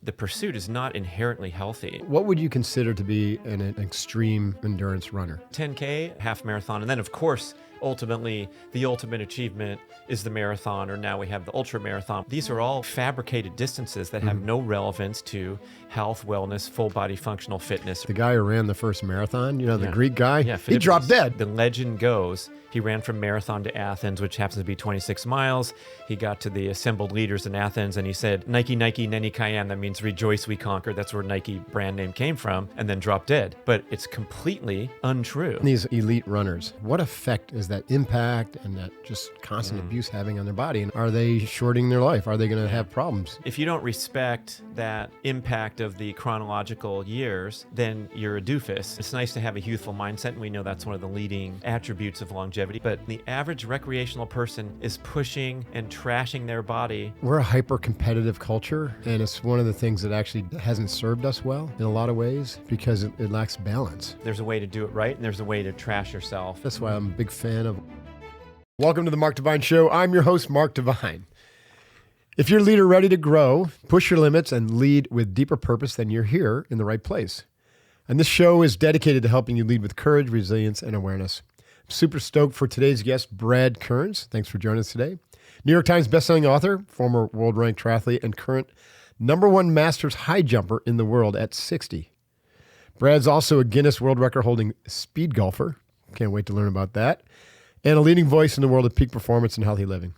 The pursuit is not inherently healthy. What would you consider to be an extreme endurance runner? 10K, half marathon, and then of course, ultimately, the ultimate achievement is the marathon, or now we have the ultra marathon. These are all fabricated distances that have no relevance to health, wellness, full body functional fitness. The guy who ran the first marathon, the Yeah. Greek guy, Yeah, he dropped dead. The legend goes, he ran from Marathon to Athens, which happens to be 26 miles. He got to the assembled leaders in Athens and he said, Nike, Nike, Neni Cayenne. That means rejoice, we conquer. That's where Nike brand name came from, and then dropped dead. But it's completely untrue. These elite runners, what effect is that impact and that just constant abuse having on their body? And are they shorting their life? Are they going to have problems? If you don't respect that impact of the chronological years, then you're a doofus. It's nice to have a youthful mindset, and we know that's one of the leading attributes of longevity. But the average recreational person is pushing and trashing their body. We're a hyper-competitive culture, and it's one of the things that actually hasn't served us well in a lot of ways because it lacks balance. There's a way to do it right, and there's a way to trash yourself. That's why I'm a big fan of... Welcome to the Mark Divine Show. I'm your host, Mark Divine. If you're a leader ready to grow, push your limits, and lead with deeper purpose, then you're here in the right place. And this show is dedicated to helping you lead with courage, resilience, and awareness. I'm super stoked for today's guest, Brad Kearns. Thanks for joining us today. New York Times bestselling author, former world-ranked triathlete, and current #1 Masters high jumper in the world at 60. Brad's also a Guinness World Record holding speed golfer. Can't wait to learn about that. And a leading voice in the world of peak performance and healthy living.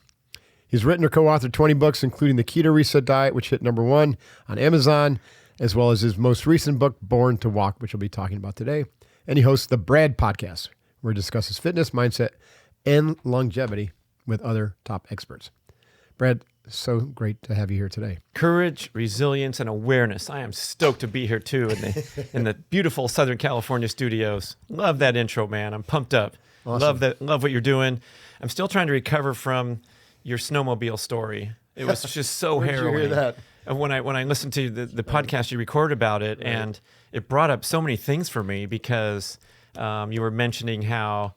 He's written or co-authored 20 books, including The Keto Reset Diet, which hit #1 on Amazon, as well as his most recent book, Born to Walk, which we'll be talking about today. And he hosts the Brad Podcast, where he discusses fitness, mindset, and longevity with other top experts. Brad, so great to have you here today. Courage, resilience, and awareness. I am stoked to be here too in the beautiful Southern California studios. Love that intro, man. I'm pumped up. Awesome. Love what you're doing. I'm still trying to recover from your snowmobile story. It was just so harrowing. Where'd you hear that? And when I listened to the podcast you recorded about it, and it brought up so many things for me because you were mentioning how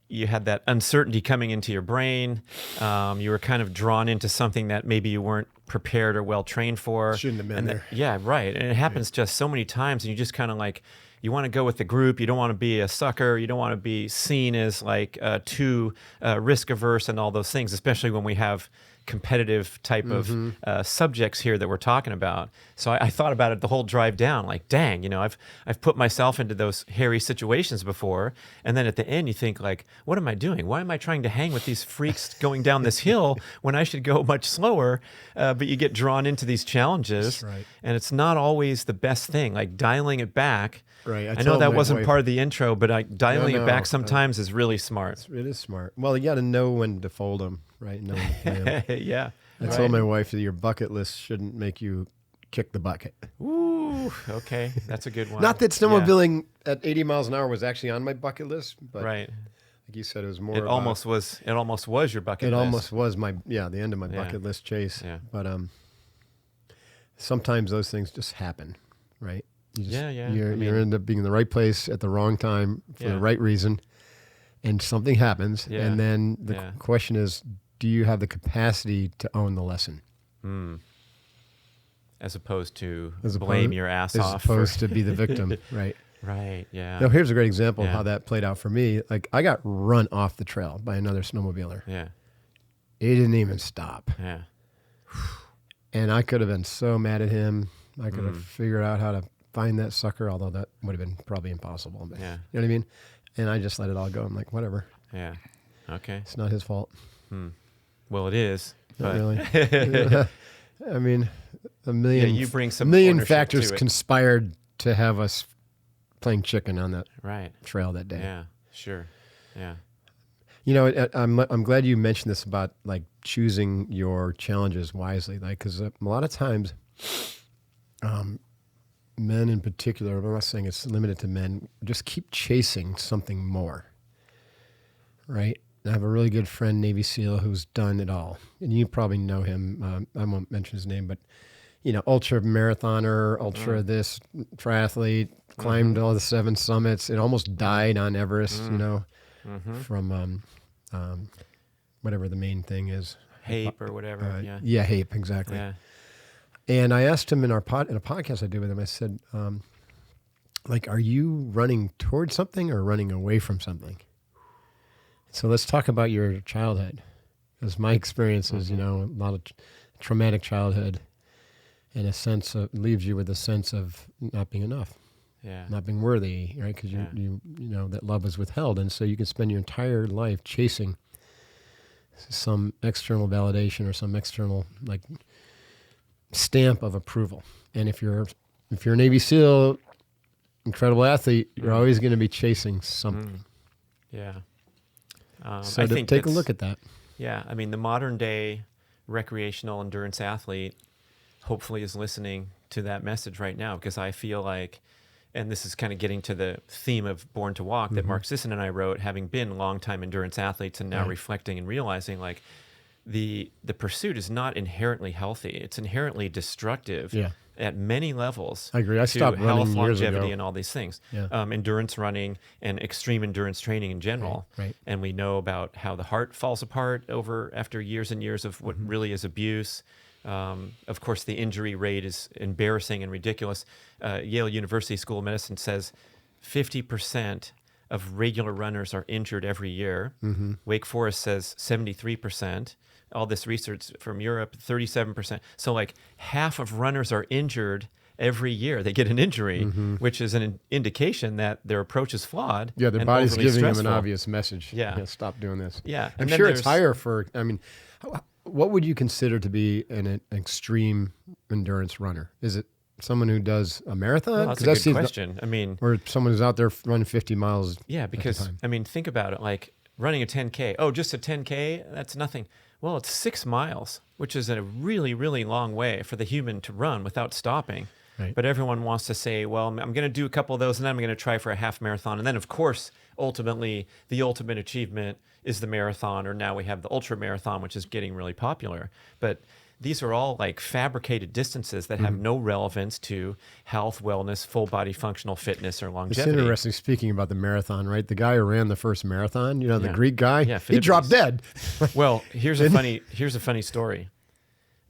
you had that uncertainty coming into your brain. You were kind of drawn into something that maybe you weren't prepared or well trained for. Shouldn't have been there. Yeah, right. And it happens just so many times, and you just kind of like, you want to go with the group. You don't want to be a sucker. You don't want to be seen as like too risk averse and all those things, especially when we have competitive type of subjects here that we're talking about. So I thought about it the whole drive down, like, dang, I've put myself into those hairy situations before. And then at the end, you think like, what am I doing? Why am I trying to hang with these freaks going down this hill when I should go much slower? But you get drawn into these challenges. That's right. And it's not always the best thing, like dialing it back. Right. I know that wasn't part of the intro, but dialing it back sometimes is really smart. It is smart. Well, you got to know when to fold them, right? Know when to play 'em. Yeah. I told my wife that your bucket list shouldn't make you kick the bucket. Ooh, okay. That's a good one. Not that snowmobiling at 80 miles an hour was actually on my bucket list, but right. like you said, it was more It almost was your bucket list. It almost was the end of my bucket list chase. Yeah. But sometimes those things just happen, right? You end up being in the right place at the wrong time for the right reason, and something happens. Yeah. And then the question is, do you have the capacity to own the lesson? As opposed to blame your ass off. As opposed to be the victim, right? Right, yeah. Now, here's a great example of how that played out for me. Like, I got run off the trail by another snowmobiler. Yeah. He didn't even stop. Yeah. And I could have been so mad at him. I could have figured out how to find that sucker, although that would have been probably impossible. But, Yeah. You know what I mean? And I just let it all go. I'm like, whatever. Yeah. Okay. It's not his fault. Well, it is. Not But really. I mean, a million, you bring some million ownership factors to it. conspired to have us playing chicken on that Right. trail that day. Yeah. Sure. Yeah. You know, I'm glad you mentioned this about like choosing your challenges wisely, like because a lot of times, men in particular, I'm not saying it's limited to men, just keep chasing something more, right? I have a really good friend, Navy SEAL, who's done it all, and you probably know him. I won't mention his name, but ultra marathoner, ultra this triathlete, climbed all the 7 summits, and almost died on Everest. From whatever the main thing is. HAPE or whatever. Yeah, HAPE, exactly. Yeah. And I asked him in a podcast I did with him, I said, like, are you running towards something or running away from something? So let's talk about your childhood. Because my experience is, a lot of traumatic childhood, and leaves you with a sense of not being enough, not being worthy, right? Because you that love was withheld, and so you can spend your entire life chasing some external validation or some external stamp of approval. And if you're a Navy SEAL, incredible athlete, you're always going to be chasing something. Yeah. So I think take a look at that. Yeah, I mean, the modern day recreational endurance athlete hopefully is listening to that message right now, because I feel like, and this is kind of getting to the theme of Born to Walk that Mark Sisson and I wrote, having been longtime endurance athletes and now reflecting and realizing the pursuit is not inherently healthy. It's inherently destructive at many levels. I agree. I stopped to running health, years longevity, ago. and all these things. Yeah. Endurance running and extreme endurance training in general. Right. And we know about how the heart falls apart after years and years of what really is abuse. Of course, the injury rate is embarrassing and ridiculous. Yale University School of Medicine says 50% of regular runners are injured every year. Wake Forest says 73%. All this research from Europe, 37%. So half of runners are injured every year. They get an injury, which is an indication that their approach is flawed. Yeah, their and body's overly giving them stressful. an obvious message. Yeah. Stop doing this. Yeah. I'm And then sure it's there's- higher for, what would you consider to be an extreme endurance runner? Is it someone who does a marathon? Well, that's a good question. I mean, or someone who's out there running 50 miles. yeah, because think about it. Running a 10K. Oh, just a 10K? That's nothing. Well, it's 6 miles, which is a really, really long way for the human to run without stopping. Right. But everyone wants to say, well, I'm going to do a couple of those, and then I'm going to try for a half marathon. And then, of course, ultimately, the ultimate achievement is the marathon, or now we have the ultra marathon, which is getting really popular. But these are all fabricated distances that have no relevance to health, wellness, full body functional fitness, or It's longevity. interesting, speaking about the marathon, right? The guy who ran the first marathon, the Greek guy, Yeah, he dropped dead. Well, here's a funny story.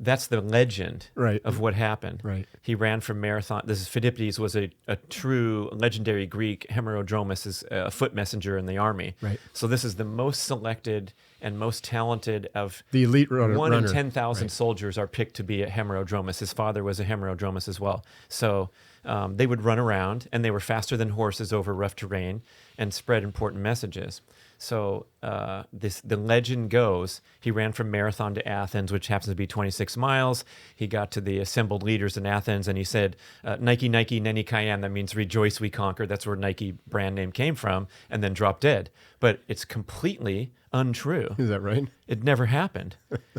That's the legend of what happened. Right. He ran from marathon. This is Phidippides, was a true legendary Greek hemerodromos, is a foot messenger in the army. Right. So this is the most selected and most talented of The elite runner. 1 in 10,000 soldiers are picked to be a hemerodromos. His father was a hemerodromos as well. So they would run around, and they were faster than horses over rough terrain and spread important messages. So the legend goes, he ran from Marathon to Athens, which happens to be 26 miles. He got to the assembled leaders in Athens, and he said, Nike, Nike, Neni Kayan. That means rejoice, we conquer. That's where Nike brand name came from, and then dropped dead. But it's completely untrue. Is that right? It never happened.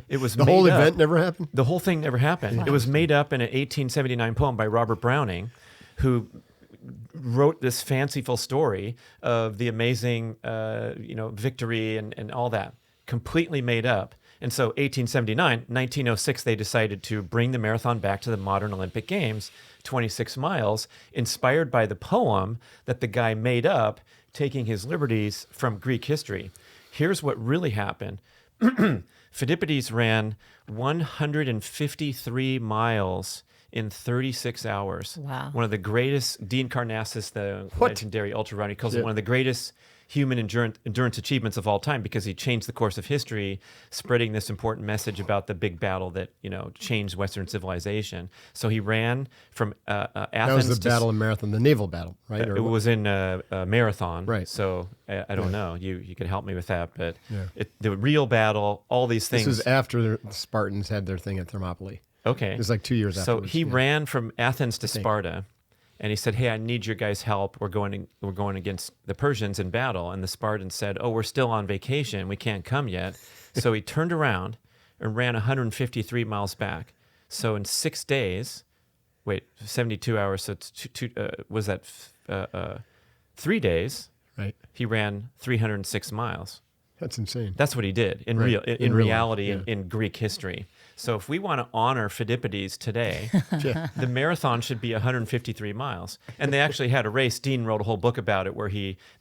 It was The whole event never happened? The whole thing never happened. Wow. It was made up in an 1879 poem by Robert Browning, who wrote this fanciful story of the amazing, victory and all that, completely made up. And so 1879, 1906, they decided to bring the marathon back to the modern Olympic Games, 26 miles, inspired by the poem that the guy made up, taking his liberties from Greek history. Here's what really happened. Phidippides ran 153 miles in 36 hours. Wow. One of the greatest, Dean Karnassus, the legendary ultra runner, calls it one of the greatest human endurance achievements of all time, because he changed the course of history, spreading this important message about the big battle that, changed Western civilization. So he ran from Athens. That was the battle in Marathon, the naval battle, right? It was in a marathon. Right. So I don't know. You could help me with that. But Yeah. the real battle, all these things. This was after the Spartans had their thing at Thermopylae. Okay. It was 2 years So afterwards. he ran from Athens to Sparta, and he said, "Hey, I need your guys' help. We're going against the Persians in battle." And the Spartans said, "Oh, we're still on vacation. We can't come yet." So he turned around and ran 153 miles back. So in 6 days, 72 hours. So it's 3 days? Right. He ran 306 miles. That's insane. That's what he did in Right. real in In real reality life, in Greek history. So if we want to honor Pheidippides today, the marathon should be 153 miles. And they actually had a race. Dean wrote a whole book about it where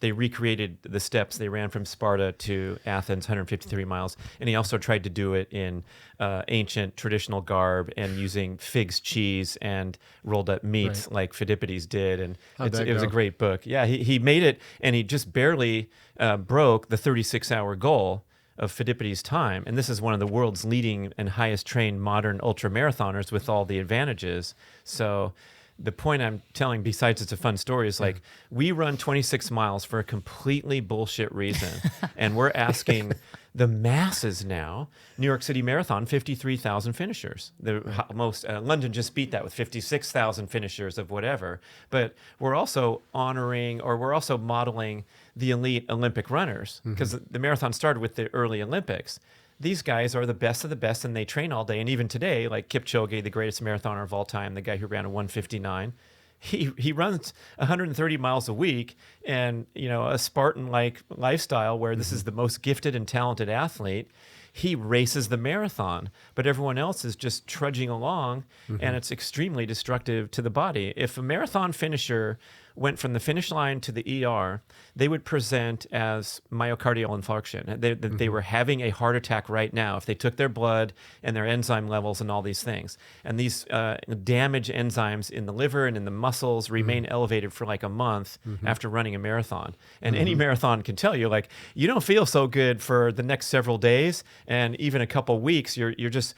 they recreated the steps. They ran from Sparta to Athens, 153 miles. And he also tried to do it in ancient traditional garb and using figs cheese and rolled up meats like Pheidippides did. And it was a great book. Yeah, he made it, and he just barely broke the 36-hour goal of Pheidippides' time. And this is one of the world's leading and highest trained modern ultramarathoners with all the advantages. So the point I'm telling, besides it's a fun story, is like we run 26 miles for a completely bullshit reason. And we're asking the masses now. New York City Marathon, 53,000 finishers. The most London just beat that with 56,000 finishers of whatever. But we're also honoring, or we're also modeling the elite Olympic runners, because the marathon started with the early Olympics. These guys are the best of the best, and they train all day. And even today, like Kipchoge, the greatest marathoner of all time, the guy who ran a 1:59, he runs 130 miles a week, and a Spartan-like lifestyle where this is the most gifted and talented athlete. He races the marathon, but everyone else is just trudging along, and it's extremely destructive to the body. If a marathon finisher went from the finish line to the ER, they would present as myocardial infarction. They were having a heart attack right now if they took their blood and their enzyme levels and all these things. And these damage enzymes in the liver and in the muscles remain elevated for like a month after running a marathon. And any marathon can tell you, like, you don't feel so good for the next several days, and even a couple weeks, you're just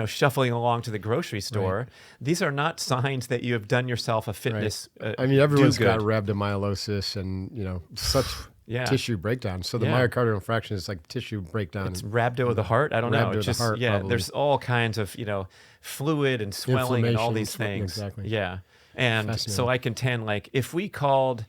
shuffling along to the grocery store. Right. These are not signs that you have done yourself a fitness. I mean, everyone's got rhabdomyolysis and such tissue breakdown. So the myocardial infarction is like tissue breakdown. It's rhabdo of the heart. I don't know. It's just probably. There's all kinds of fluid and swelling and all these things. Exactly. Yeah, and so I contend, like, if we called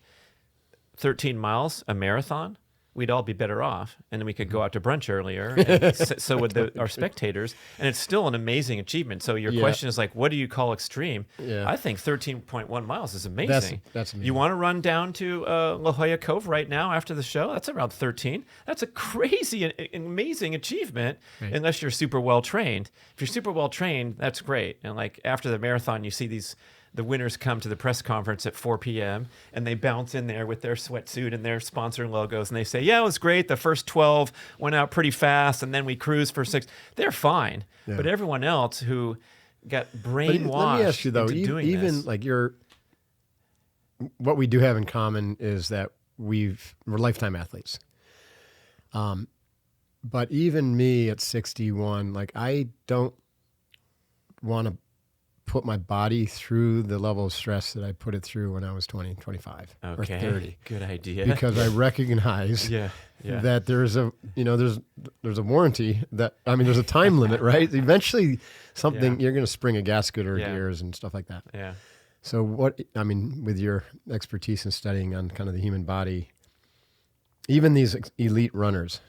13 miles a marathon, we'd all be better off, and then we could go out to brunch earlier, and so would our spectators, and it's still an amazing achievement. So your question is like, what do you call extreme? I think 13.1 miles is amazing. That's amazing. You want to run down to La Jolla Cove right now after the show? That's around 13. That's a crazy, amazing achievement, unless you're super well trained. If you're super well trained, that's great. And like after the marathon, you see the winners come to the press conference at 4 p.m. and they bounce in there with their sweatsuit and their sponsor logos, and they say, yeah, it was great. The first 12 went out pretty fast, and then we cruised for 6. They're fine. Yeah. But everyone else who got brainwashed let me ask you, though, into doing even this, like what we do have in common is that we're lifetime athletes. But even me at 61, like, I don't want to put my body through the level of stress that I put it through when I was 20, 25, or 30. Good idea. Because I recognize that there's a warranty there's a time limit, right? Eventually something, you're going to spring a gasket or gears and stuff like that. Yeah. So with your expertise in studying on kind of the human body, even these elite runners,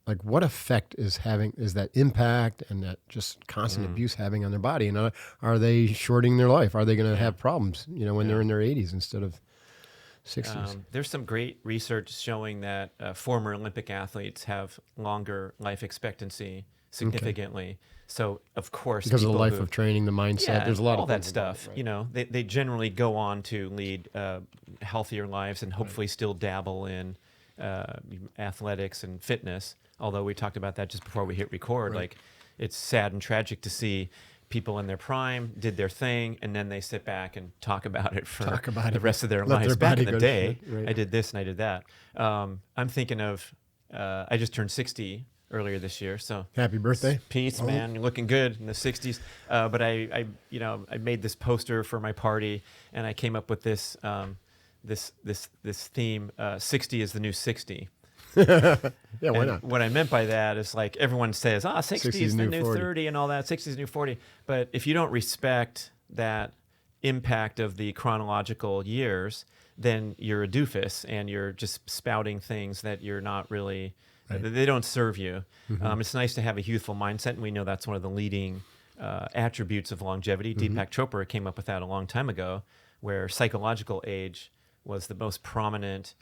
like, what effect is that impact and that just constant abuse having on their body? And are they shorting their life? Are they going to have problems, when they're in their 80s instead of 60s? There's some great research showing that former Olympic athletes have longer life expectancy significantly. Okay. So, of course, because of the life of training, the mindset, there's a lot all of that stuff. Right? They generally go on to lead healthier lives and hopefully still dabble in athletics and fitness. Although we talked about that just before we hit record, like, it's sad and tragic to see people in their prime did their thing, and then they sit back and talk about it for the rest of their lives. Back in the day, I did this and I did that. I'm thinking of, I just turned 60 earlier this year, so happy birthday! Peace, man. You're looking good in the 60s. But I made this poster for my party, and I came up with this this theme: 60 is the new 60. Yeah, why not? What I meant by that is, like, everyone says, 60 is the new 30 and all that, 60 is the new 40. But if you don't respect that impact of the chronological years, then you're a doofus and you're just spouting things that you're not really, they don't serve you. It's nice to have a youthful mindset, and we know that's one of the leading attributes of longevity. Deepak Chopra came up with that a long time ago, where psychological age was the most prominent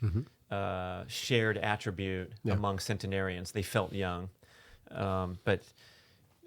shared attribute among centenarians. They felt young. But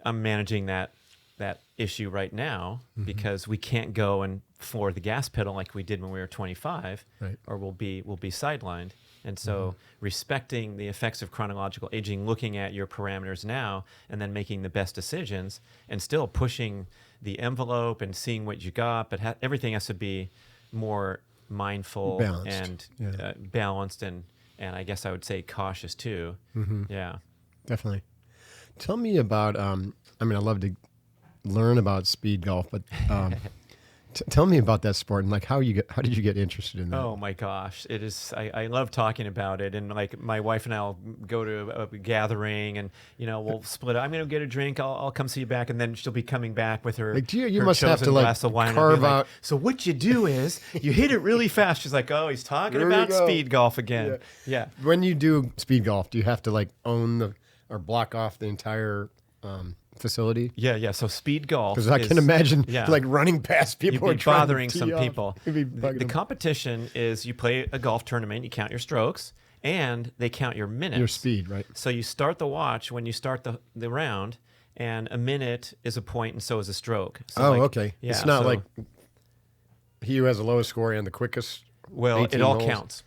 I'm managing that that issue right now because we can't go and floor the gas pedal like we did when we were 25, Right. or we'll be sidelined. And so respecting the effects of chronological aging, looking at your parameters now, and then making the best decisions, and still pushing the envelope and seeing what you got, but everything has to be more mindful Balanced. and balanced, and I guess I would say cautious too. Yeah. Definitely. Tell me about, I mean, I love to learn about speed golf, but tell me about that sport and like how did you get interested in that? Oh my gosh, it is. I love talking about it, and like my wife and I'll go to a gathering, and we'll split up. I'm gonna get a drink. I'll come see you back, and then she'll be coming back with her. Like, you her must have chosen to like glass of wine, and carve I'll be like, out. So what you do is you hit it really fast. She's like, oh, he's talking Here we about go. speed golf again. Yeah. When you do speed golf, do you have to like own or block off the entire facility? Yeah. So speed golf. Because I can imagine yeah. like running past people. You'd be and trying to bothering tee some off. people. You'd be The bugging them. competition is you play a golf tournament, you count your strokes, and they count your minutes. Your speed, right? So you start the watch when you start the round, and a minute is a point, and so is a stroke. So Okay. Yeah, It's not so- like he who has the lowest score and the quickest. Well, 18 it all holes. counts.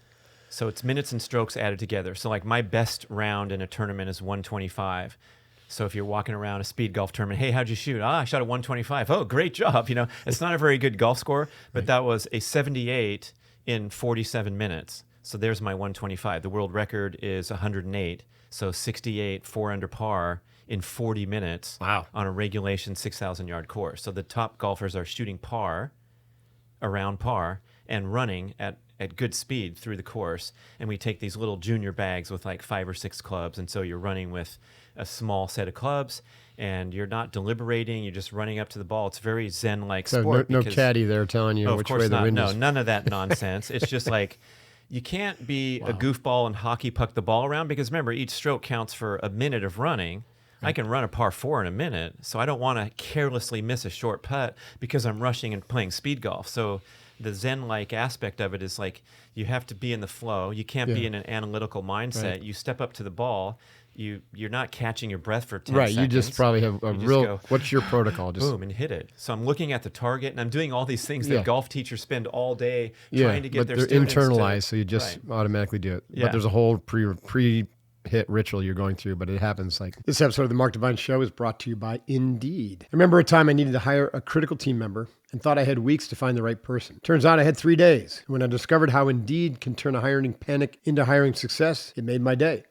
So it's minutes and strokes added together. So like my best round in a tournament is 125. So if you're walking around a speed golf tournament, hey, how'd you shoot? I shot a 125. Oh, great job. It's not a very good golf score, but that was a 78 in 47 minutes. So there's my 125. The world record is 108. So 68, 4 under par in 40 minutes. Wow. On a regulation 6,000 yard course. So the top golfers are shooting par, around par, and running at good speed through the course. And we take these little junior bags with like 5 or 6 clubs. And so you're running with a small set of clubs, and you're not deliberating. You're just running up to the ball. It's very Zen-like So sport. no because- caddy there telling you Oh, of which course way the not. wind No, is. none of that nonsense. It's just like you can't be a goofball and hockey puck the ball around, because remember, each stroke counts for a minute of running. I can run a par 4 in a minute, so I don't want to carelessly miss a short putt because I'm rushing and playing speed golf. So the Zen-like aspect of it is like you have to be in the flow. You can't be in an analytical mindset. Right. You step up to the ball. You're not catching your breath for 10 Right, seconds. you just probably have a You just real. go, What's your protocol? Just boom, and hit it. So I'm looking at the target, and I'm doing all these things Yeah. that golf teachers spend all day yeah, trying to get but their they're students internalized, to, so you just Right. automatically do it. Yeah. But there's a whole pre-hit ritual you're going through, but it happens like this episode of the Mark Divine Show is brought to you by Indeed. I remember a time I needed to hire a critical team member and thought I had weeks to find the right person. Turns out I had 3 days. When I discovered how Indeed can turn a hiring panic into hiring success, it made my day.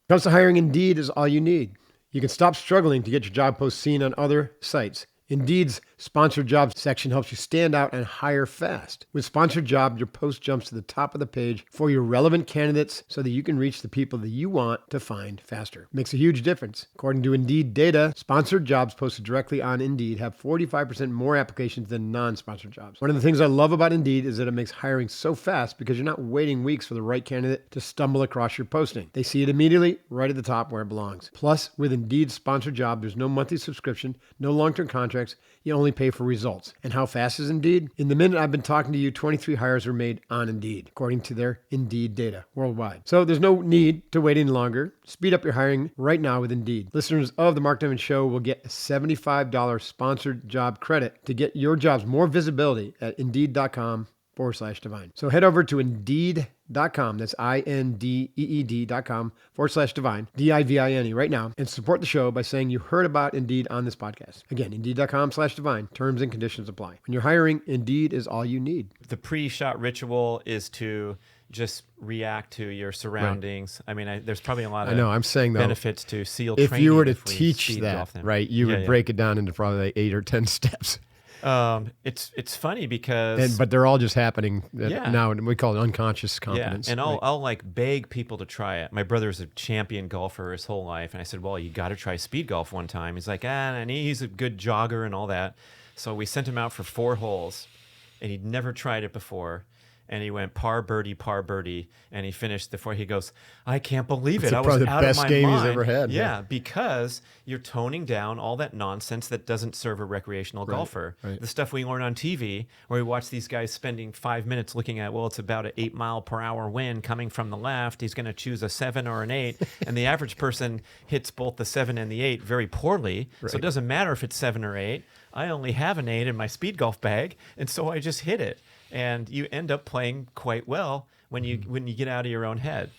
When it comes to hiring, Indeed is all you need. You can stop struggling to get your job post seen on other sites. Indeed's sponsored jobs section helps you stand out and hire fast. With sponsored job, your post jumps to the top of the page for your relevant candidates so that you can reach the people that you want to find faster. Makes a huge difference. According to Indeed data, sponsored jobs posted directly on Indeed have 45% more applications than non-sponsored jobs. One of the things I love about Indeed is that it makes hiring so fast because you're not waiting weeks for the right candidate to stumble across your posting. They see it immediately right at the top where it belongs. Plus, with Indeed's sponsored job, there's no monthly subscription, no long-term contracts. You only pay for results. And how fast is Indeed? In the minute I've been talking to you, 23 hires were made on Indeed, according to their Indeed data worldwide. So there's no need to wait any longer. Speed up your hiring right now with Indeed. Listeners of the Mark Diamond Show will get a $75 sponsored job credit to get your jobs more visibility at Indeed.com/divine. So head over to Indeed.com, that's INDEED.com/divine, DIVINE right now, and support the show by saying you heard about Indeed on this podcast. Again, Indeed.com/divine. Terms and conditions apply. When you're hiring, Indeed is all you need. The pre-shot ritual is to just react to your surroundings. I mean, there's probably a lot of I'm saying, though, benefits to SEAL if training. you were to we teach speed that, golf them. right, you would Yeah. break it down into probably like 8 or 10 steps. It's funny because But they're all just happening Yeah. now, and we call it unconscious competence. and right? I'll like beg people to try it. My brother's a champion golfer his whole life, and I said, well, you got to try speed golf one time. He's like, and he's a good jogger and all that. So we sent him out for 4 holes, and he'd never tried it before. and he went par birdie, and he finished before he goes, I can't believe it. It's I was probably the out best of my game mind. he's ever had. Yeah, because you're toning down all that nonsense that doesn't serve a recreational golfer. right. The stuff we learn on TV, where we watch these guys spending 5 minutes looking at, well, it's about an 8 mile per hour wind coming from the left. He's going to choose a 7 or an 8. And the average person hits both the 7 and the 8 very poorly. So it doesn't matter if it's 7 or 8. I only have an 8 in my speed golf bag, and so I just hit it. And you end up playing quite well when you get out of your own head.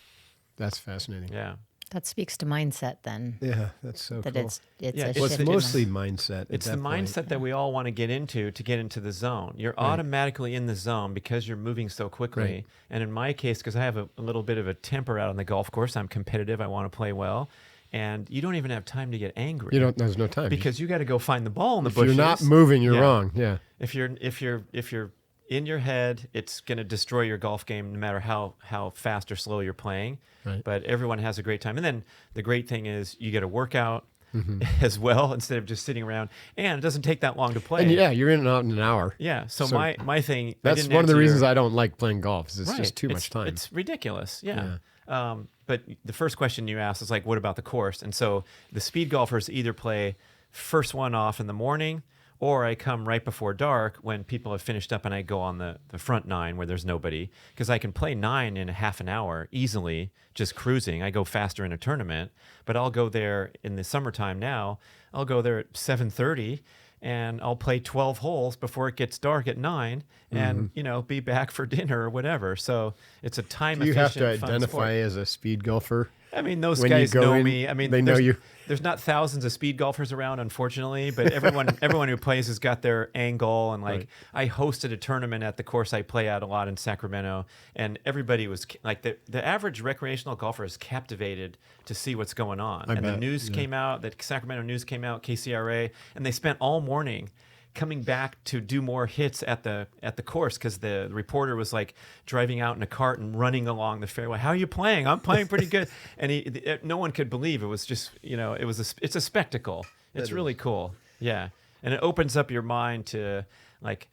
That's fascinating. Yeah. That speaks to mindset then. Yeah, that's so That cool. it's Yeah, a it's- Well, shift it's in mostly mindset. It's at the that point. mindset that we all want to get into the zone. You're automatically in the zone because you're moving so quickly. Right. And in my case, because I have a little bit of a temper out on the golf course, I'm competitive. I want to play well. And you don't even have time to get angry. There's no time. because you got to go find the ball in the if bushes. you're not moving, you're Yeah. wrong. Yeah. If you're in your head, it's going to destroy your golf game no matter how fast or slow you're playing. Right. But everyone has a great time. And then the great thing is you get a workout Mm-hmm. as well instead of just sitting around. And it doesn't take that long to play. And yeah, you're in and out in an hour. Yeah. So, So my thing. That's one of the reasons I don't like playing golf. Is it's just too much time. It's ridiculous. Yeah. But the first question you asked is like, what about the course? And so the speed golfers either play first one off in the morning, or I come right before dark when people have finished up and I go on the front 9 where there's nobody, because I can play 9 in a half an hour easily, just cruising. I go faster in a tournament, but I'll go there in the summertime now. I'll go there at 7:30 and I'll play 12 holes before it gets dark at 9 and, be back for dinner or whatever. So it's a time Do you have efficient, to fun identify sport. as a speed golfer? I mean, those when you guys go know in, me. I mean, they know you. There's not thousands of speed golfers around, unfortunately, but everyone who plays has got their angle. And like, I hosted a tournament at the course I play at a lot in Sacramento, and everybody was like, the average recreational golfer is captivated to see what's going on. I And the bet, news came out, the Sacramento news came out, KCRA, and they spent all morning coming back to do more hits at the course, because the reporter was like driving out in a cart and running along the fairway. How are you playing? I'm playing pretty good. And no one could believe it was just, it's a spectacle. It's really cool. Yeah. And it opens up your mind to like,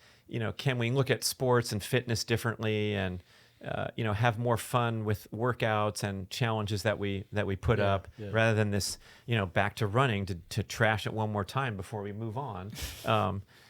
can we look at sports and fitness differently, and have more fun with workouts and challenges that we put up, rather than this, back to running to trash it one more time before we move on.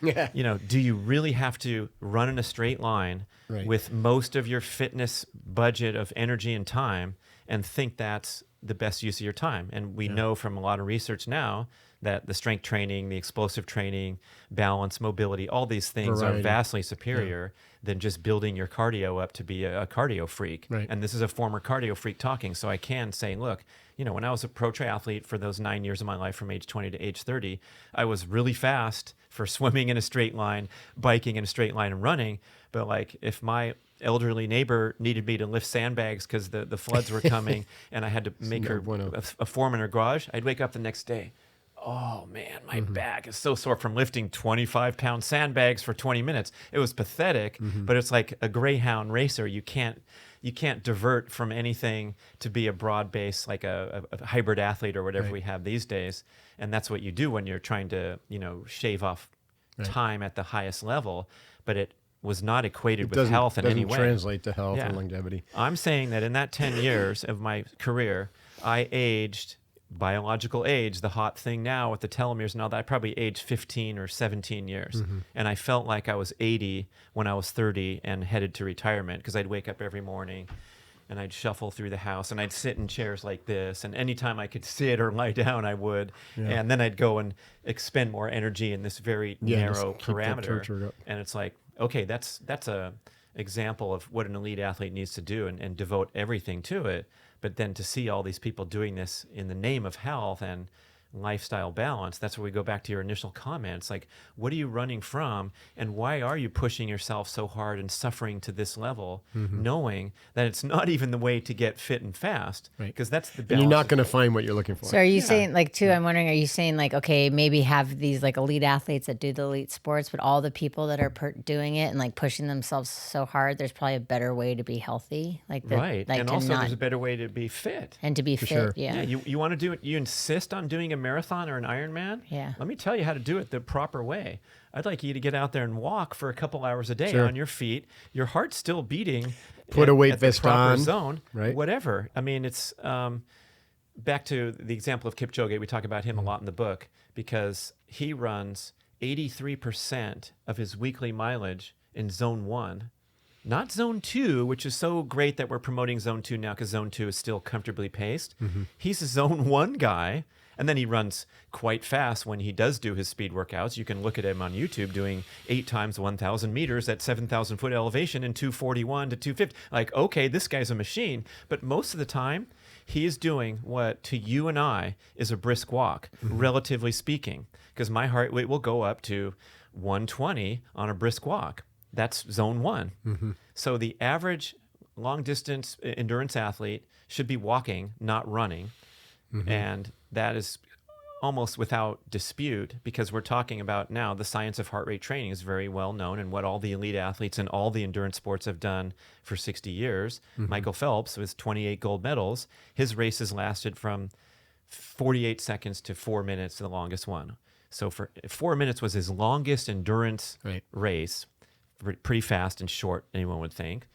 Do you really have to run in a straight line with most of your fitness budget of energy and time and think that's the best use of your time? And we know from a lot of research now that the strength training, the explosive training, balance, mobility, all these things are vastly superior than just building your cardio up to be a cardio freak. Right. And this is a former cardio freak talking, so I can say, look, when I was a pro triathlete for those 9 years of my life from age 20 to age 30, I was really fast for swimming in a straight line, biking in a straight line, and running. But like, if my elderly neighbor needed me to lift sandbags because the floods were coming and I had to make her a form in her garage, I'd wake up the next day. Oh man, my back is so sore from lifting 25-pound sandbags for 20 minutes. It was pathetic, but it's like a greyhound racer. You can't divert from anything to be a broad base, like a hybrid athlete or whatever we have these days. And that's what you do when you're trying to, shave off time at the highest level. But it was not equated with health in any way. Doesn't translate to health and longevity. I'm saying that in that 10 years of my career, I aged biological age, the hot thing now with the telomeres and all that, I probably aged 15 or 17 years. And I felt like I was 80 when I was 30 and headed to retirement, because I'd wake up every morning and I'd shuffle through the house and I'd sit in chairs like this. And anytime I could sit or lie down, I would. And then I'd go and expend more energy in this very narrow parameter. And it's like, okay, that's a example of what an elite athlete needs to do and devote everything to it. But then to see all these people doing this in the name of health and lifestyle balance, that's where we go back to your initial comments. Like, what are you running from, and why are you pushing yourself so hard and suffering to this level, knowing that it's not even the way to get fit and fast? Because that's the balance. And you're not going to find what you're looking for. So are you saying, like, too, I'm wondering, are you saying, like, okay, maybe have these, like, elite athletes that do the elite sports, but all the people that are doing it and, like, pushing themselves so hard, there's probably a better way to be healthy? Like, Like, and also there's a better way to be fit. And to be fit, sure. yeah. You want to do it, you insist on doing a marathon or an Ironman, Yeah. let me tell you how to do it the proper way. I'd like you to get out there and walk for a couple hours a day Sure. on your feet. Your heart's still beating. Put a weight at the vest proper on, zone, right? whatever. I mean, it's back to the example of Kipchoge. We talk about him a lot in the book because he runs 83% of his weekly mileage in zone 1. Not zone 2, which is so great that we're promoting zone 2 now because zone 2 is still comfortably paced. He's a zone 1 guy, and then he runs quite fast when he does do his speed workouts. You can look at him on YouTube doing 8 times 1,000 meters at 7,000 foot elevation in 241 to 250. Like, okay, this guy's a machine. But most of the time, he is doing what to you and I is a brisk walk, relatively speaking, because my heart rate will go up to 120 on a brisk walk. That's zone 1. So the average long distance endurance athlete should be walking, not running. And that is almost without dispute because we're talking about now the science of heart rate training is very well known and what all the elite athletes in all the endurance sports have done for 60 years. Michael Phelps with 28 gold medals, his races lasted from 48 seconds to 4 minutes, the longest one. So for 4 minutes was his longest endurance race, pretty fast and short, anyone would think.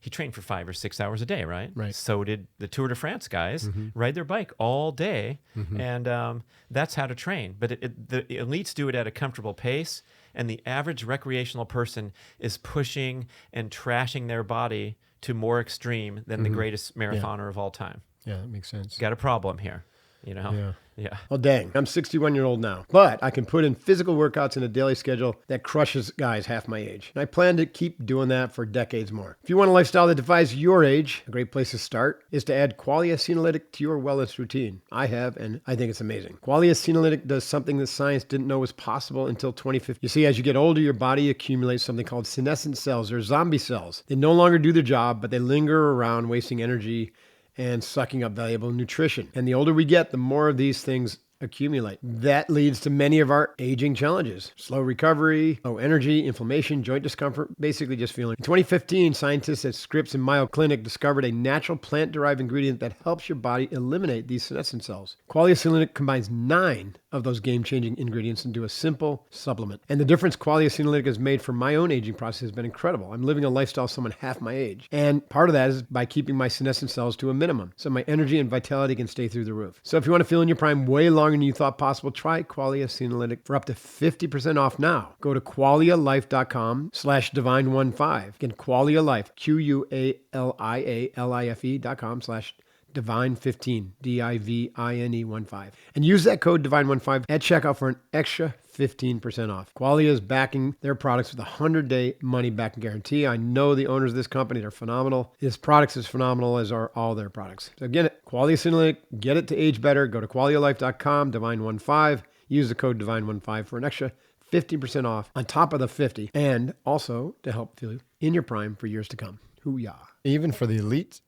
He trained for 5 or 6 hours a day, right? Right. So did the Tour de France guys ride their bike all day, and that's how to train. But the elites do it at a comfortable pace, and the average recreational person is pushing and trashing their body to more extreme than the greatest marathoner of all time. Yeah, that makes sense. Got a problem here, you know? Yeah. Well, dang, I'm 61-year-old now, but I can put in physical workouts in a daily schedule that crushes guys half my age. And I plan to keep doing that for decades more. If you want a lifestyle that defies your age, a great place to start is to add Qualia Senolytic to your wellness routine. I have, and I think it's amazing. Qualia Senolytic does something that science didn't know was possible until 2015. You see, as you get older, your body accumulates something called senescent cells or zombie cells. They no longer do their job, but they linger around wasting energy and sucking up valuable nutrition. And the older we get, the more of these things accumulate. That leads to many of our aging challenges: slow recovery, low energy, inflammation, joint discomfort, basically just feeling. In 2015, scientists at Scripps and Mayo Clinic discovered a natural plant-derived ingredient that helps your body eliminate these senescent cells. Qualia Senolytic combines 9 of those game-changing ingredients into a simple supplement. And the difference Qualia Senolytic has made for my own aging process has been incredible. I'm living a lifestyle someone half my age. And part of that is by keeping my senescent cells to a minimum, so my energy and vitality can stay through the roof. So if you want to feel in your prime way longer than you thought possible, try Qualia Senolytic for up to 50% off now. Go to qualialife.com/divine15. Again, Qualia Life, QUALIALIFE.com/divine15, DIVINE15. And use that code divine15 at checkout for an extra 15% off. Qualia is backing their products with a 100-day money-back guarantee. I know the owners of this company. They're phenomenal. This product's as phenomenal as are all their products. So again, Qualia Senolytic, get it to age better. Go to qualialife.com, divine15. Use the code divine15 for an extra 50% off on top of the 50, and also to help feel in your prime for years to come. Hoo-yah. Even for the elite,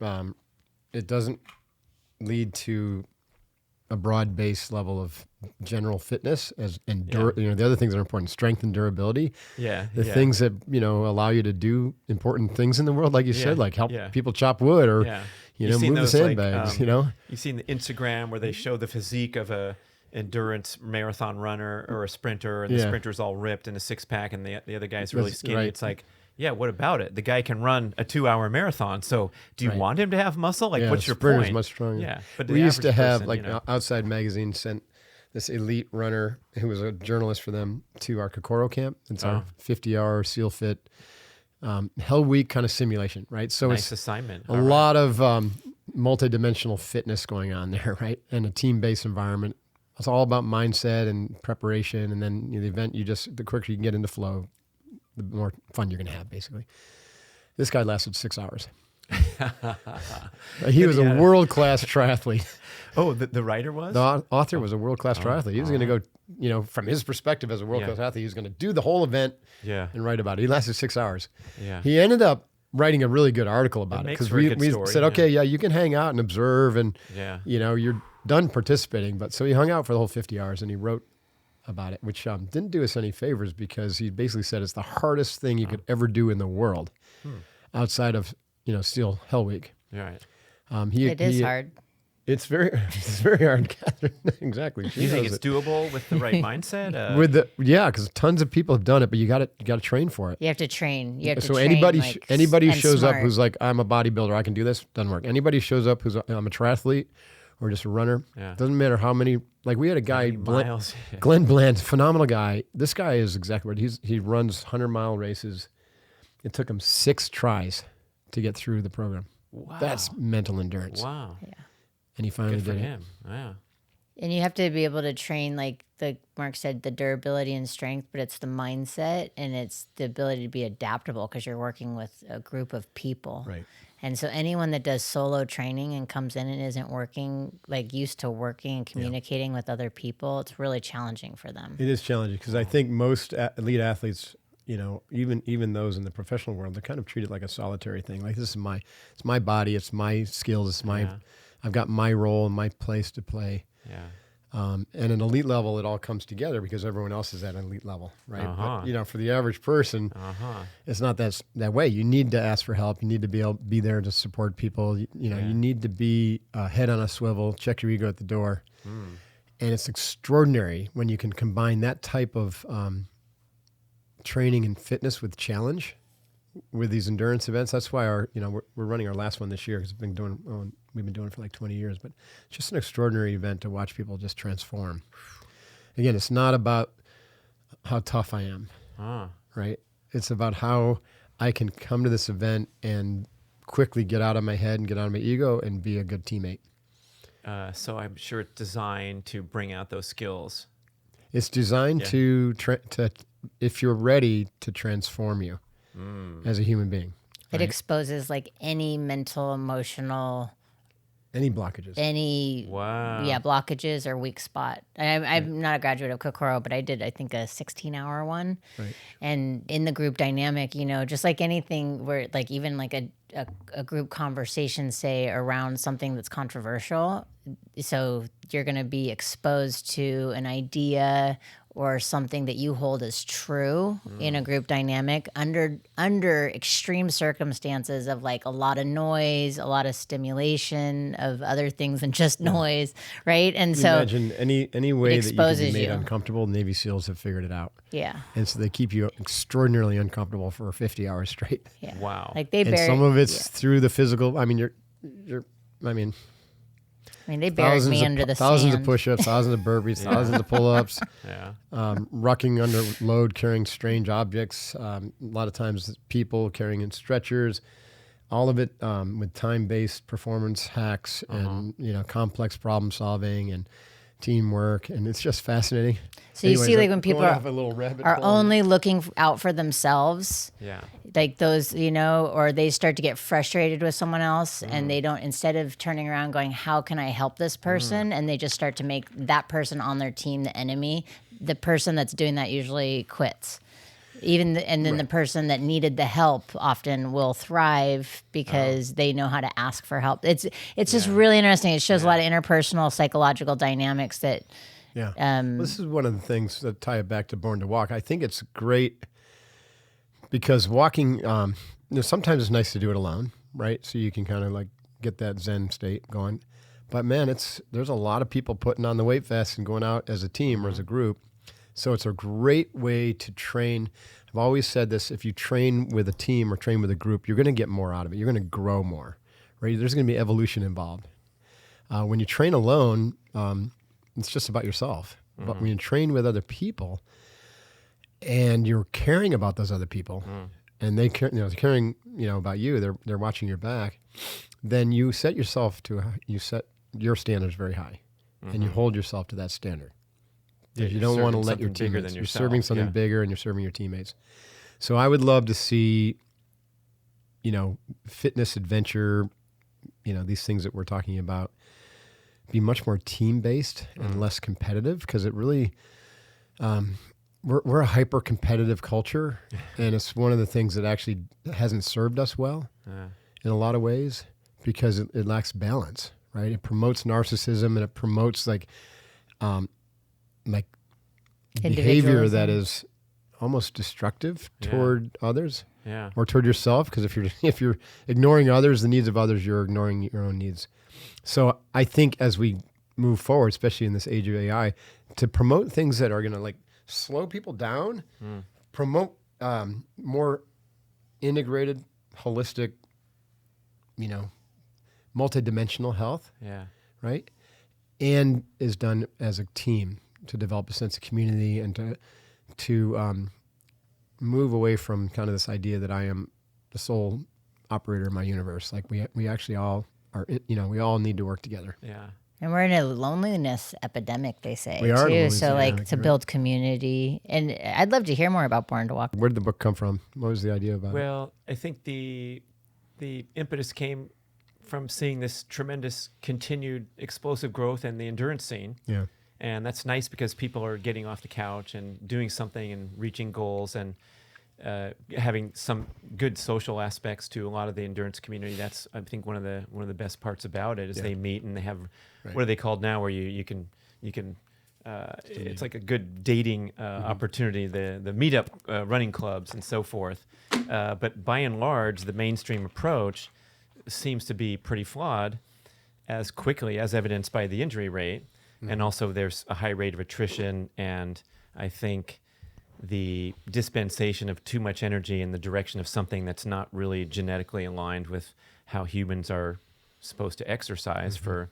it doesn't lead to a broad-based level of general fitness the other things that are important: strength and durability. The things that allow you to do important things in the world, like you said, like help people chop wood or move the sandbags. You've seen the Instagram where they show the physique of a endurance marathon runner or a sprinter, and the sprinter's all ripped in a six-pack, and the other guy's really skinny. Right. It's like, yeah, what about it? The guy can run a 2-hour marathon. So do you want him to have muscle? Like, what's your sprinter's point? much stronger. Yeah, but we used to have Outside Magazine sent this elite runner who was a journalist for them to our Kokoro camp. It's our 50-hour SEAL Fit Hell Week kind of simulation, right? So nice it's assignment. A lot of multidimensional fitness going on there, right? And a team-based environment. It's all about mindset and preparation, and then the event. The quicker you can get into flow, the more fun you're going to have, basically. This guy lasted 6 hours. He was a world-class triathlete. Oh, the writer was? The author was a world-class triathlete. He was going to go, from his perspective as a world-class athlete, he was going to do the whole event and write about it. He lasted 6 hours. Yeah. He ended up writing a really good article about it. Because we said, okay, you can hang out and observe, and you're done participating. But so he hung out for the whole 50 hours, and he wrote about it, which didn't do us any favors, because he basically said it's the hardest thing you could ever do in the world outside of, SEAL Hell Week. Right. It is hard. It's very hard, Catherine. Exactly. She Do you think knows it's doable with the right mindset? because tons of people have done it, but you got to train for it. You have to train. You have to So train, anybody like, anybody who and shows up smart. who's like, I'm a bodybuilder, I can do this, doesn't work. Anybody who shows up who's I'm a triathlete or just a runner, Yeah. doesn't matter how many. Like we had a guy, miles. Glenn Bland, phenomenal guy. This guy is exactly what he runs 100-mile races. It took him 6 tries to get through the program. Wow. That's mental endurance. Wow. And he finally Good for did it. him. Yeah. And you have to be able to train, like Mark said, the durability and strength, but it's the mindset and it's the ability to be adaptable because you're working with a group of people. Right. And so anyone that does solo training and comes in and isn't working, like used to working and communicating with other people, it's really challenging for them. It is challenging because I think most elite athletes, even those in the professional world, they're kind of treated like a solitary thing. Like it's my body, it's my skills, it's my, I've got my role and my place to play. Yeah. And at an elite level, it all comes together because everyone else is at an elite level, right? Uh-huh. But, for the average person, it's not that way. You need to ask for help. You need to be there to support people. You need to be head on a swivel, check your ego at the door. And it's extraordinary when you can combine that type of training and fitness with challenge with these endurance events. That's why we're running our last one this year because we've been doing it for like 20 years, but it's just an extraordinary event to watch people just transform. Again, it's not about how tough I am, right? It's about how I can come to this event and quickly get out of my head and get out of my ego and be a good teammate. So I'm sure it's designed to bring out those skills. It's designed to if you're ready, to transform you as a human being. It exposes like any mental, emotional, any blockages. Blockages or weak spot. I'm not a graduate of Kokoro, but I did, I think, a 16-hour one. Right. And in the group dynamic, just like anything where like even like a group conversation, say, around something that's controversial. So you're going to be exposed to an idea or something that you hold as true in a group dynamic under extreme circumstances of like a lot of noise, a lot of stimulation of other things than just noise, right? And so imagine any way that you can be made you. uncomfortable. Navy SEALs have figured it out. Yeah. And so they keep you extraordinarily uncomfortable for 50 hours straight. Yeah. Wow. Like they And some of it's through the physical. I mean, they buried me under the thousands sand. of push-ups, thousands of burpees, thousands of pull-ups, Yeah. rucking under load, carrying strange objects. A lot of times people carrying in stretchers, all of it with time-based performance hacks and complex problem solving and teamwork, and it's just fascinating. So you see, like when people have a little rabbit are hole. only looking out for themselves, Yeah. like those, or they start to get frustrated with someone else and they don't, instead of turning around going, how can I help this person? And they just start to make that person on their team the enemy. The person that's doing that usually quits. And then the person that needed the help often will thrive because they know how to ask for help. It's just really interesting. It shows a lot of interpersonal psychological dynamics that. Yeah. This is one of the things that tie it back to Born to Walk. I think it's great because walking, sometimes it's nice to do it alone, right? So you can kind of like get that Zen state going. But man, there's a lot of people putting on the weight vest and going out as a team or as a group. So it's a great way to train. I've always said this, if you train with a team or train with a group, you're going to get more out of it. You're going to grow more, right? There's going to be evolution involved. When you train alone, it's just about yourself. But when you train with other people and you're caring about those other people and they're caring, about you, they're watching your back, then you set your standards very high and you hold yourself to that standard. Yeah, you don't want to let your teammates, you're serving something bigger and you're serving your teammates. So I would love to see, fitness, adventure, these things that we're talking about be much more team-based and less competitive because it really, we're a hyper-competitive culture and it's one of the things that actually hasn't served us well in a lot of ways because it lacks balance, right? It promotes narcissism and it promotes like behavior that is almost destructive toward others. Yeah. or toward yourself. Because if you're ignoring others, the needs of others, you're ignoring your own needs. So I think as we move forward, especially in this age of AI, to promote things that are going to like slow people down, promote more integrated, holistic, multidimensional health, Yeah. right? And is done as a team to develop a sense of community and to move away from kind of this idea that I am the sole operator of my universe. Like we actually all are, we all need to work together. Yeah. And we're in a loneliness epidemic, they say, We are in a too. loneliness So, like, epidemic, to right. build community. And I'd love to hear more about Born to Walk. Where did the book come from? What was the idea about it? Well, I think the impetus came from seeing this tremendous continued explosive growth in the endurance scene. Yeah. And that's nice because people are getting off the couch and doing something and reaching goals and having some good social aspects to a lot of the endurance community. That's, I think, one of the best parts about it is they meet and they have what are they called now, where you can it's like a good dating opportunity, the meetup running clubs and so forth. But by and large, the mainstream approach seems to be pretty flawed, as quickly as evidenced by the injury rate. And also there's a high rate of attrition, and I think the dispensation of too much energy in the direction of something that's not really genetically aligned with how humans are supposed to exercise for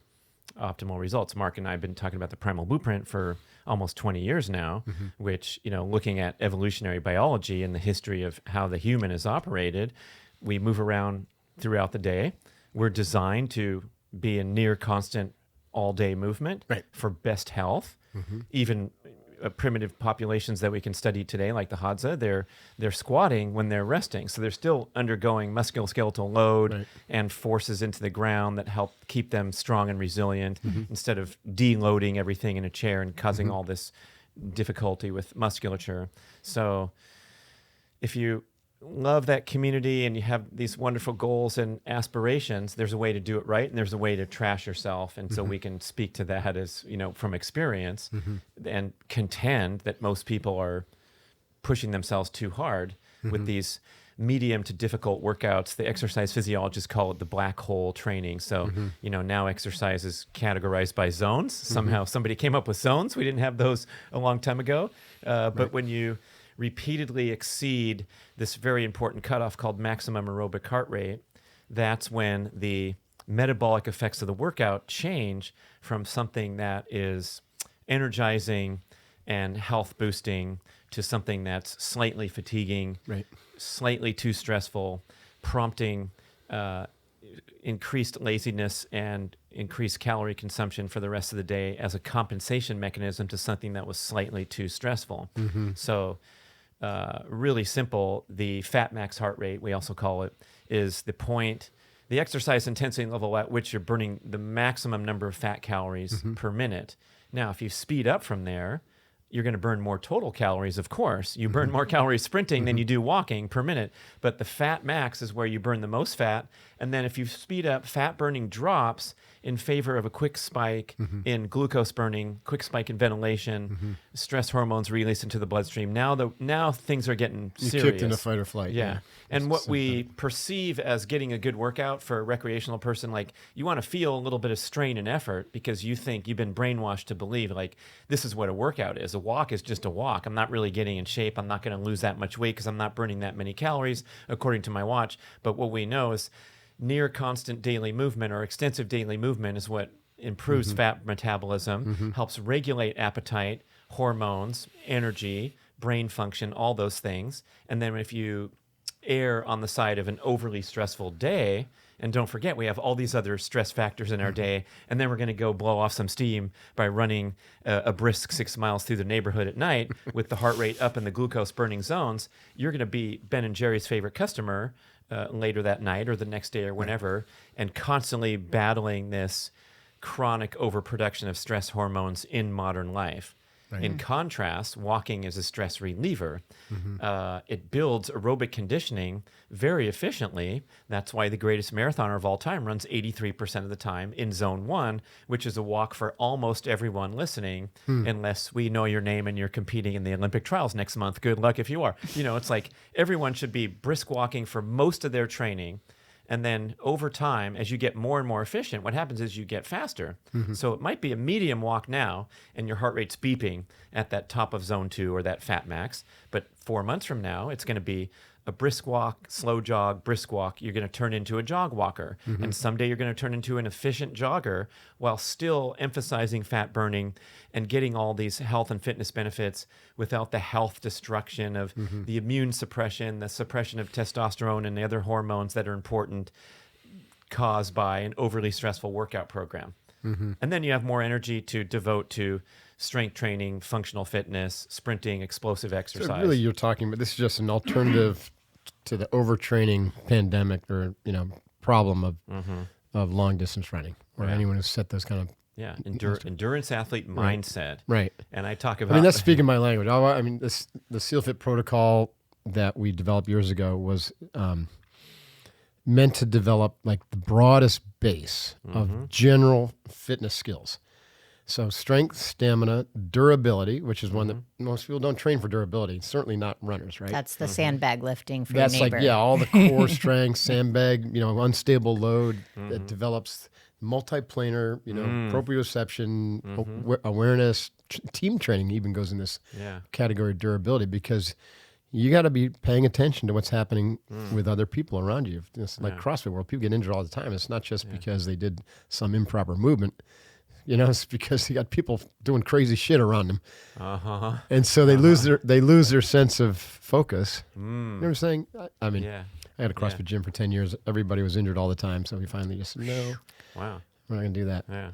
optimal results. Mark and I have been talking about the primal blueprint for almost 20 years now, which, looking at evolutionary biology and the history of how the human is operated, we move around throughout the day. We're designed to be in near constant all-day movement for best health. Even primitive populations that we can study today, like the Hadza, they're squatting when they're resting. So they're still undergoing musculoskeletal load and forces into the ground that help keep them strong and resilient instead of deloading everything in a chair and causing all this difficulty with musculature. So if you love that community and you have these wonderful goals and aspirations, there's a way to do it right, and there's a way to trash yourself. And so we can speak to that as, from experience and contend that most people are pushing themselves too hard with these medium to difficult workouts. The exercise physiologists call it the black hole training. So, now exercise is categorized by zones. Somehow somebody came up with zones. We didn't have those a long time ago. But when you repeatedly exceed this very important cutoff called maximum aerobic heart rate, that's when the metabolic effects of the workout change from something that is energizing and health boosting to something that's slightly fatiguing, slightly too stressful, prompting increased laziness and increased calorie consumption for the rest of the day as a compensation mechanism to something that was slightly too stressful. So really simple, the fat max heart rate, we also call it, is the exercise intensity level at which you're burning the maximum number of fat calories per minute. Now, if you speed up from there, you're going to burn more total calories, of course. You burn more calories sprinting than you do walking per minute. But the fat max is where you burn the most fat. And then if you speed up, fat burning drops in favor of a quick spike in glucose burning, quick spike in ventilation, stress hormones released into the bloodstream. Now things are getting serious. You kicked into fight or flight. Yeah. And what we perceive as getting a good workout for a recreational person, like you want to feel a little bit of strain and effort because you think you've been brainwashed to believe like this is what a workout is. A walk is just a walk. I'm not really getting in shape. I'm not going to lose that much weight because I'm not burning that many calories according to my watch. But what we know is near constant daily movement or extensive daily movement is what improves fat metabolism, helps regulate appetite, hormones, energy, brain function, all those things. And then if you err on the side of an overly stressful day, and don't forget, we have all these other stress factors in our day, and then we're going to go blow off some steam by running a brisk 6 miles through the neighborhood at night with the heart rate up in the glucose burning zones. You're going to be Ben and Jerry's favorite customer later that night or the next day or whenever, and constantly battling this chronic overproduction of stress hormones in modern life. Right. In contrast, walking is a stress reliever. It builds aerobic conditioning very efficiently. That's why the greatest marathoner of all time runs 83% of the time in zone 1, which is a walk for almost everyone listening, unless we know your name and you're competing in the Olympic trials next month. Good luck if you are. It's like everyone should be brisk walking for most of their training. And then over time, as you get more and more efficient, what happens is you get faster. So it might be a medium walk now, and your heart rate's beeping at that top of zone 2 or that fat max. But 4 months from now, it's going to be a brisk walk, slow jog, brisk walk. You're going to turn into a jog walker. And someday you're going to turn into an efficient jogger while still emphasizing fat burning and getting all these health and fitness benefits without the health destruction of the immune suppression, the suppression of testosterone and the other hormones that are important caused by an overly stressful workout program. And then you have more energy to devote to strength training, functional fitness, sprinting, explosive exercise. So really, you're talking about this is just an alternative to the overtraining pandemic or problem of long distance running, or anyone who's set those kind of endurance athlete mindset. Right. And I talk about. That's speaking my language. The SEAL-FIT protocol that we developed years ago was meant to develop like the broadest base of general fitness skills. So strength, stamina, durability, which is one that most people don't train for durability. Certainly not runners, right? That's the sandbag lifting for That's your neighbor. like, all the core strength, sandbag, unstable load that develops multiplanar, proprioception, awareness, team training even goes in this category of durability, because you got to be paying attention to what's happening with other people around you. It's like CrossFit World. People get injured all the time. It's not just because they did some improper movement. It's because you got people doing crazy shit around them, and so they lose their sense of focus. You know what I'm saying? I had a CrossFit gym for 10 years. Everybody was injured all the time, so we finally just said, no, wow, we're not going to do that. Yeah.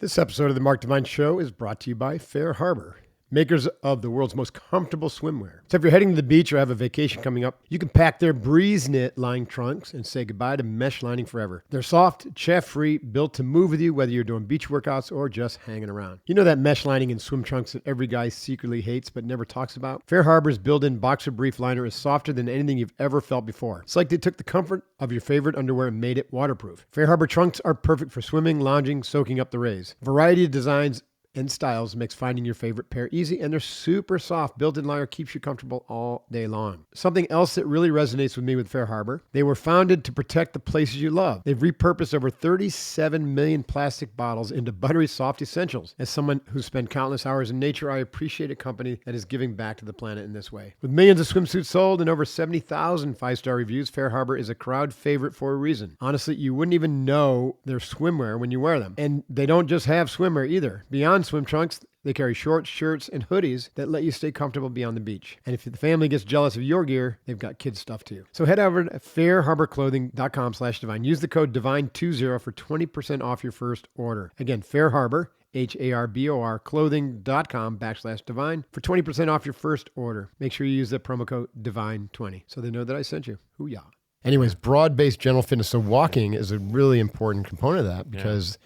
This episode of the Mark Divine Show is brought to you by Fair Harbor, makers of the world's most comfortable swimwear. So if you're heading to the beach or have a vacation coming up, you can pack their Breeze Knit lined trunks and say goodbye to mesh lining forever. They're soft, chaff-free, built to move with you whether you're doing beach workouts or just hanging around. You know that mesh lining in swim trunks that every guy secretly hates but never talks about? Fair Harbor's built-in boxer brief liner is softer than anything you've ever felt before. It's like they took the comfort of your favorite underwear and made it waterproof. Fair Harbor trunks are perfect for swimming, lounging, soaking up the rays. Variety of designs and styles makes finding your favorite pair easy, and they're super soft. Built-in liner keeps you comfortable all day long. Something else that really resonates with me with Fair Harbor, they were founded to protect the places you love. They've repurposed over 37 million plastic bottles into buttery soft essentials. As someone who's spent countless hours in nature, I appreciate a company that is giving back to the planet in this way. With millions of swimsuits sold and over 70,000 five-star reviews, Fair Harbor is a crowd favorite for a reason. Honestly, you wouldn't even know they're swimwear when you wear them. And they don't just have swimwear either. Beyond swim trunks, they carry shorts, shirts, and hoodies that let you stay comfortable beyond the beach. And if the family gets jealous of your gear, they've got kids' stuff too. So head over to fairharborclothing.com/divine. Use the code DIVINE20 for 20% off your first order. Again, Fair Harbor, HARBOR, clothing.com/divine for 20% off your first order. Make sure you use the promo code DIVINE20 so they know that I sent you. Hoo-yah. Anyways, broad-based general fitness. So walking is a really important component of that because...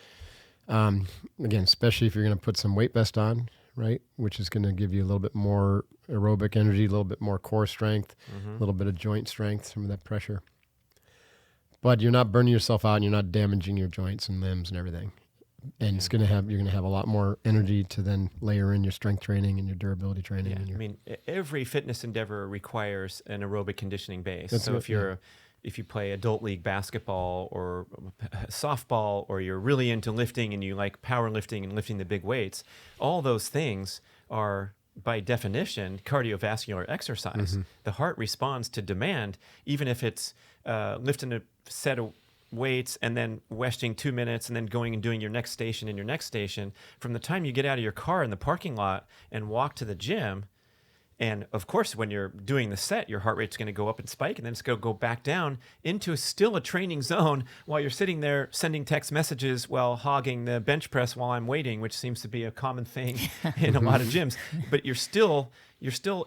again, especially if you're going to put some weight vest on, right, which is going to give you a little bit more aerobic energy, a little bit more core strength, a little bit of joint strength, some of that pressure. But you're not burning yourself out and you're not damaging your joints and limbs and everything. And you're going to have a lot more energy to then layer in your strength training and your durability training. Yeah. Every fitness endeavor requires an aerobic conditioning base. If you play adult league basketball or softball, or you're really into lifting and you like powerlifting and lifting the big weights, all those things are, by definition, cardiovascular exercise. The heart responds to demand, even if it's lifting a set of weights and then resting 2 minutes and then going and doing your next station and your next station. From the time you get out of your car in the parking lot and walk to the gym, And of course, when you're doing the set, your heart rate's going to go up and spike, and then it's going to go back down into still a training zone while you're sitting there sending text messages while hogging the bench press while I'm waiting, which seems to be a common thing in a lot of gyms. But you're still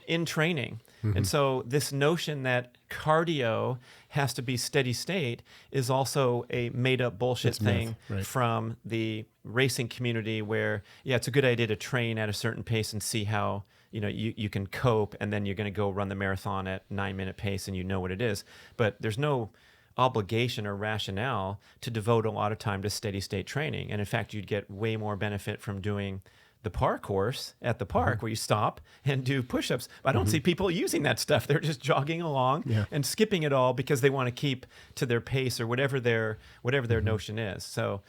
in training. And so this notion that cardio has to be steady state is also a made up bullshit thing from the racing community where, yeah, it's a good idea to train at a certain pace and see how, you can cope, and then you're going to go run the marathon at 9-minute pace and you know what it is. But there's no obligation or rationale to devote a lot of time to steady state training. And in fact, you'd get way more benefit from doing the park course at the park where you stop and do push-ups. I don't see people using that stuff. They're just jogging along and skipping it all because they want to keep to their pace or whatever their notion is. So,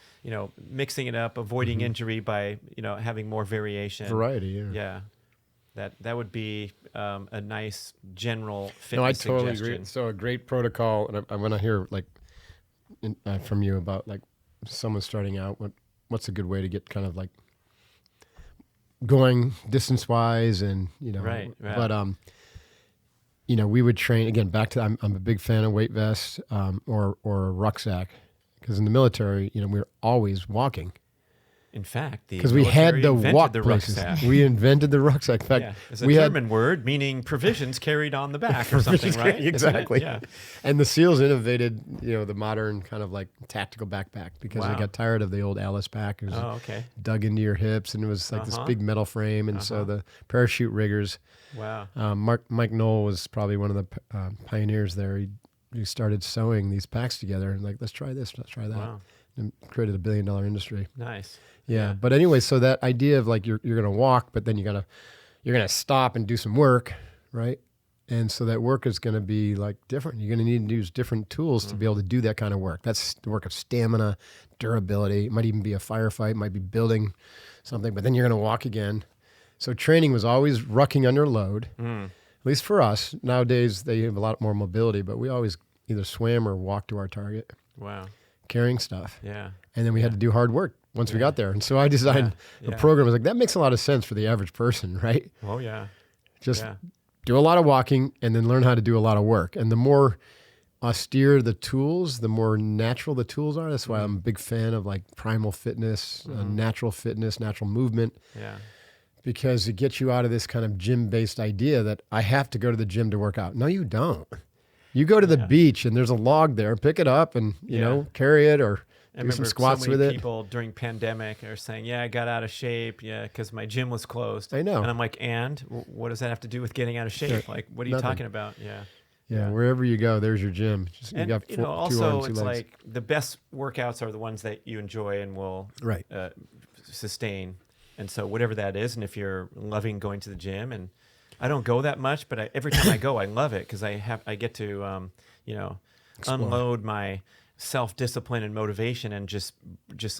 mixing it up, avoiding injury by, having more variation. Variety, Yeah. That would be a nice general fitness No, I totally suggestion. agree. So a great protocol, and I want to hear from you about like someone starting out. What's a good way to get kind of like going distance wise, and Right. But we would train again. Back to I'm a big fan of weight vests or a rucksack, because in the military, we're always walking. In fact, Because we had to walk the places. rucksack. We invented the rucksack. In fact, It's a we German word meaning provisions carried on the back or something, right? Isn't it? Exactly. Yeah. And the SEALs innovated, the modern kind of like tactical backpack, because they Wow. got tired of the old Alice pack. It was Oh, okay. dug into your hips, and it was like this big metal frame. And so the parachute riggers, Wow. Mike Knoll was probably one of the pioneers there. He started sewing these packs together and like, let's try this, let's try that. Wow. And created $1 billion industry. Nice. Yeah. But anyway, so that idea of like you're going to walk, but then you're going to stop and do some work, right? And so that work is going to be like different. You're going to need to use different tools to be able to do that kind of work. That's the work of stamina, durability. It might even be a firefight, it might be building something, but then you're going to walk again. So training was always rucking under load, at least for us. Nowadays, they have a lot more mobility, but we always either swam or walked to our target, Wow. carrying stuff. Yeah. And then we had to do hard work once we got there. And so I designed a program. I was like, that makes a lot of sense for the average person, right? Oh, yeah. Just do a lot of walking and then learn how to do a lot of work. And the more austere the tools, the more natural the tools are. That's why I'm a big fan of like primal fitness, natural movement, because it gets you out of this kind of gym-based idea that I have to go to the gym to work out. No, you don't. You go to the beach and there's a log there, pick it up and, carry it or do some squats so many with it. people during pandemic are saying, I got out of shape, because my gym was closed. I know. And I'm like, what does that have to do with getting out of shape? Like, what are you talking about? Yeah, wherever you go, there's your gym. And, you got two also arms, two it's legs. like the best workouts are the ones that you enjoy and will sustain. And so whatever that is, and if you're loving going to the gym, and I don't go that much, but every time I go, I love it because I get to unload my self-discipline and motivation and just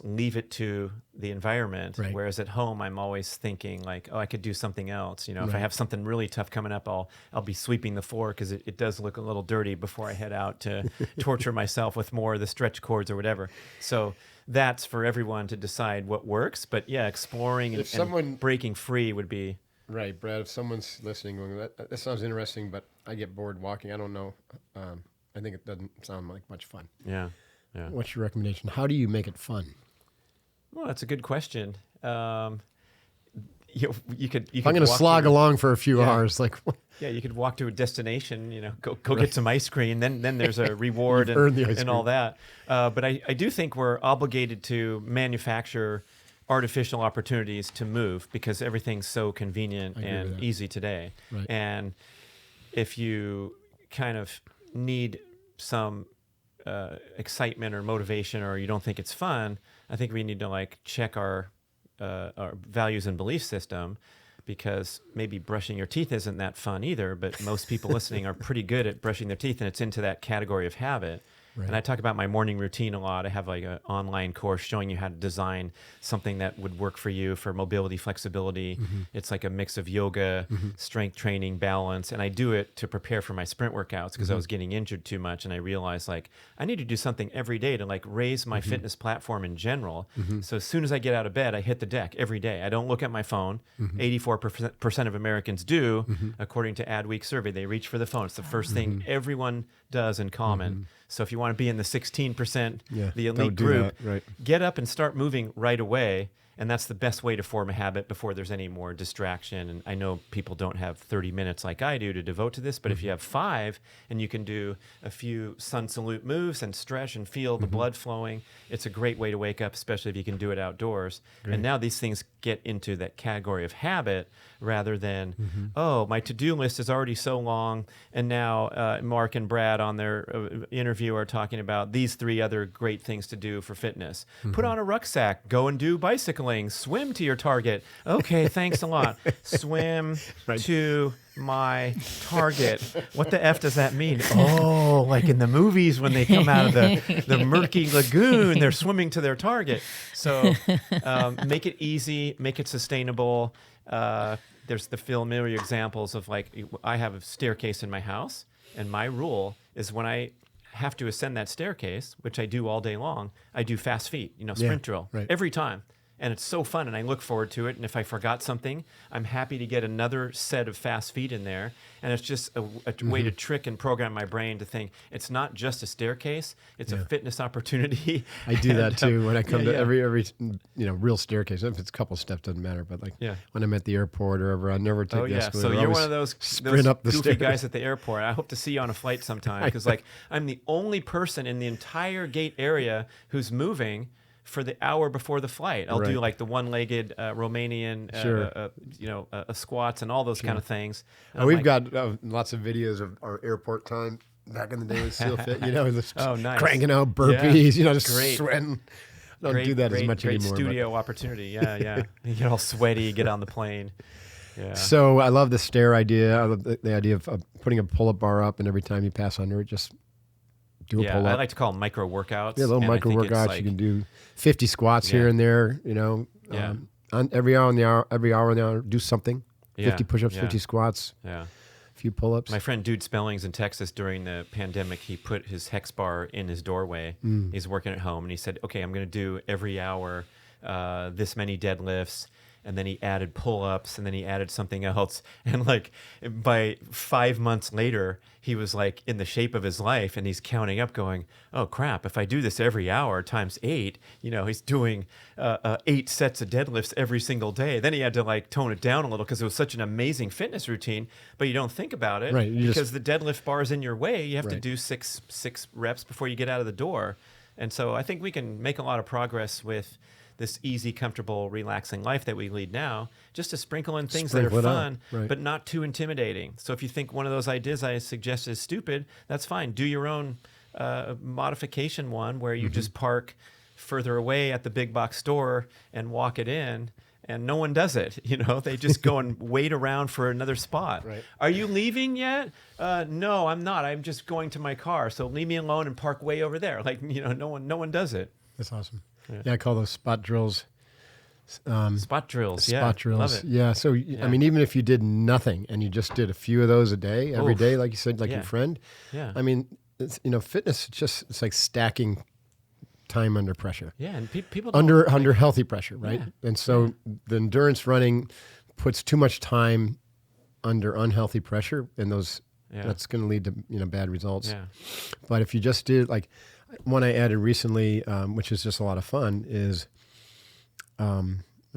leave it to the environment. Right. Whereas at home, I'm always thinking like, I could do something else. If I have something really tough coming up, I'll be sweeping the floor because it does look a little dirty before I head out to torture myself with more of the stretch cords or whatever. So that's for everyone to decide what works. But exploring and breaking free would be. Right, Brad, if someone's listening going, that sounds interesting, but I get bored walking. I don't know. I think it doesn't sound like much fun. Yeah. What's your recommendation? How do you make it fun? Well, that's a good question. You could. I'm going to slog along for a few hours. Like, you could walk to a destination. Go get some ice cream. Then there's a reward and all that. But I do think we're obligated to manufacture artificial opportunities to move because everything's so convenient and easy today. Right. And if you kind of need some excitement or motivation, or you don't think it's fun, I think we need to check our values and belief system, because maybe brushing your teeth isn't that fun either, but most people listening are pretty good at brushing their teeth, and it's into that category of habit. Right. And I talk about my morning routine a lot. I have like an online course showing you how to design something that would work for you for mobility, flexibility. It's like a mix of yoga, strength training, balance. And I do it to prepare for my sprint workouts because I was getting injured too much. And I realized like I need to do something every day to like raise my fitness platform in general. So as soon as I get out of bed, I hit the deck every day. I don't look at my phone. 84% of Americans do, according to Adweek survey. They reach for the phone. It's the first thing everyone does in common. So if you want to be in the 16%, the elite group, get up and start moving right away. And that's the best way to form a habit before there's any more distraction. And I know people don't have 30 minutes like I do to devote to this, but if you have 5 and you can do a few sun salute moves and stretch and feel the blood flowing, it's a great way to wake up, especially if you can do it outdoors. And now these things get into that category of habit rather than, oh, my to-do list is already so long. And now Mark and Brad on their interview are talking about these 3 other great things to do for fitness. Put on a rucksack, go and do bicycling, swim to your target. Okay, thanks a lot. Swim to my target. What the F does that mean? Oh, like in the movies when they come out of the murky lagoon, they're swimming to their target. So make it easy, make it sustainable. There's the familiar examples of like, I have a staircase in my house, and my rule is when I have to ascend that staircase, which I do all day long, I do fast feet, sprint drill every time. And it's so fun, and I look forward to it. And if I forgot something, I'm happy to get another set of fast feet in there. And it's just a way to trick and program my brain to think it's not just a staircase; it's a fitness opportunity. I do that too when I come to every real staircase. If it's a couple steps, doesn't matter. But like when I'm at the airport or wherever, I never take the escalator. So you're one of those up the goofy stairs. guys at the airport. I hope to see you on a flight sometime because like I'm the only person in the entire gate area who's moving for the hour before the flight. I'll do like the one-legged Romanian, squats and all those kind of things. And we've got lots of videos of our airport time back in the day with SEAL Fit. Just nice. Cranking out burpees. Just great. Sweating. I don't do that as much anymore. Great studio opportunity. Yeah. You get all sweaty, get on the plane. Yeah. So I love the stair idea. I love the idea of putting a pull-up bar up, and every time you pass under it, just do a pull-up. I like to call them micro workouts. Yeah, little micro workouts. Like, you can do 50 squats here and there. On every hour in the hour, do something. 50 push-ups, 50 squats. Yeah. A few pull-ups. My friend Dude Spellings in Texas during the pandemic, he put his hex bar in his doorway. He's working at home, and he said, "Okay, I'm going to do every hour this many deadlifts." And then he added pull-ups, and then he added something else. And like by 5 months later, he was like in the shape of his life, and he's counting up going, oh crap, if I do this every hour times 8, he's doing 8 sets of deadlifts every single day. Then he had to like tone it down a little because it was such an amazing fitness routine, but you don't think about it because the deadlift bar is in your way. You have to do six reps before you get out of the door. And so I think we can make a lot of progress with this easy, comfortable, relaxing life that we lead now, just to sprinkle in things that are fun, but not too intimidating. So if you think one of those ideas I suggest is stupid, that's fine. Do your own modification one where you just park further away at the big box store and walk it in, and no one does it. They just go and wait around for another spot. Right. Are you leaving yet? No, I'm not. I'm just going to my car. So leave me alone and park way over there. Like, no one does it. That's awesome. Yeah, I call those spot drills. Spot drills. Spot drills. Love it. Yeah. So, I mean, even if you did nothing and you just did a few of those a day, every day, like you said, like your friend. Yeah. I mean, it's, fitness, it's like stacking time under pressure. Yeah. And people under healthy pressure, right? Yeah. And so the endurance running puts too much time under unhealthy pressure, and that's going to lead to, bad results. Yeah. But if you just did like, one I added recently, which is just a lot of fun, is I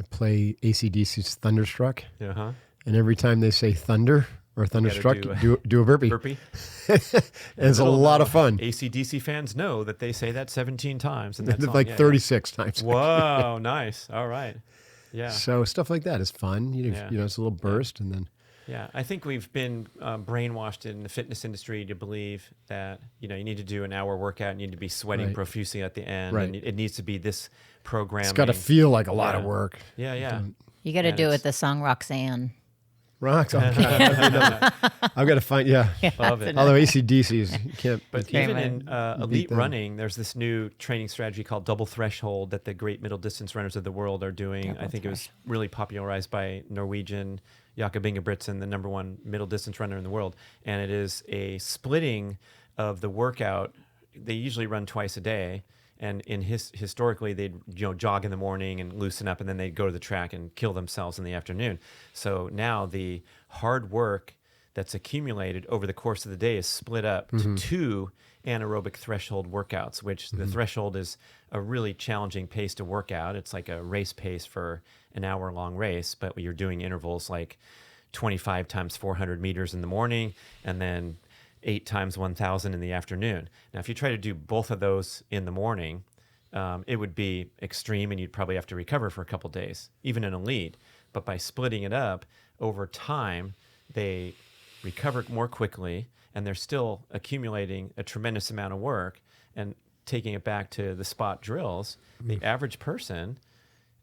play AC/DC's Thunderstruck. Uh-huh. And every time they say thunder or thunderstruck, do a burpee. Burpee. And it's a lot of fun. AC/DC fans know that they say that 17 times. And that's like 36 times. Whoa, nice. All right. Yeah. So stuff like that is fun. It's a little burst and then... Yeah, I think we've been brainwashed in the fitness industry to believe that you need to do an hour workout, and you need to be sweating profusely at the end, and it needs to be this programming. It's got to feel like a lot of work. Yeah. You got to do it with the song Roxanne. Rocks. Oh, God. I've got to find, Love it. Although ACDC's, you can't. But even in elite running, there's this new training strategy called double threshold that the great middle distance runners of the world are doing. I think it was really popularized by Norwegian Jakob Ingebrigtsen, the #1 middle distance runner in the world. And it is a splitting of the workout. They usually run twice a day. And historically, they'd jog in the morning and loosen up, and then they'd go to the track and kill themselves in the afternoon. So now the hard work that's accumulated over the course of the day is split up to 2 anaerobic threshold workouts, which the threshold is a really challenging pace to work out. It's like a race pace for an hour-long race, but you're doing intervals like 25 times 400 meters in the morning, and then 8 times 1,000 in the afternoon. Now, if you try to do both of those in the morning, it would be extreme, and you'd probably have to recover for a couple days, even in elite. But by splitting it up over time, they recover more quickly, and they're still accumulating a tremendous amount of work. And taking it back to the spot drills, the average person,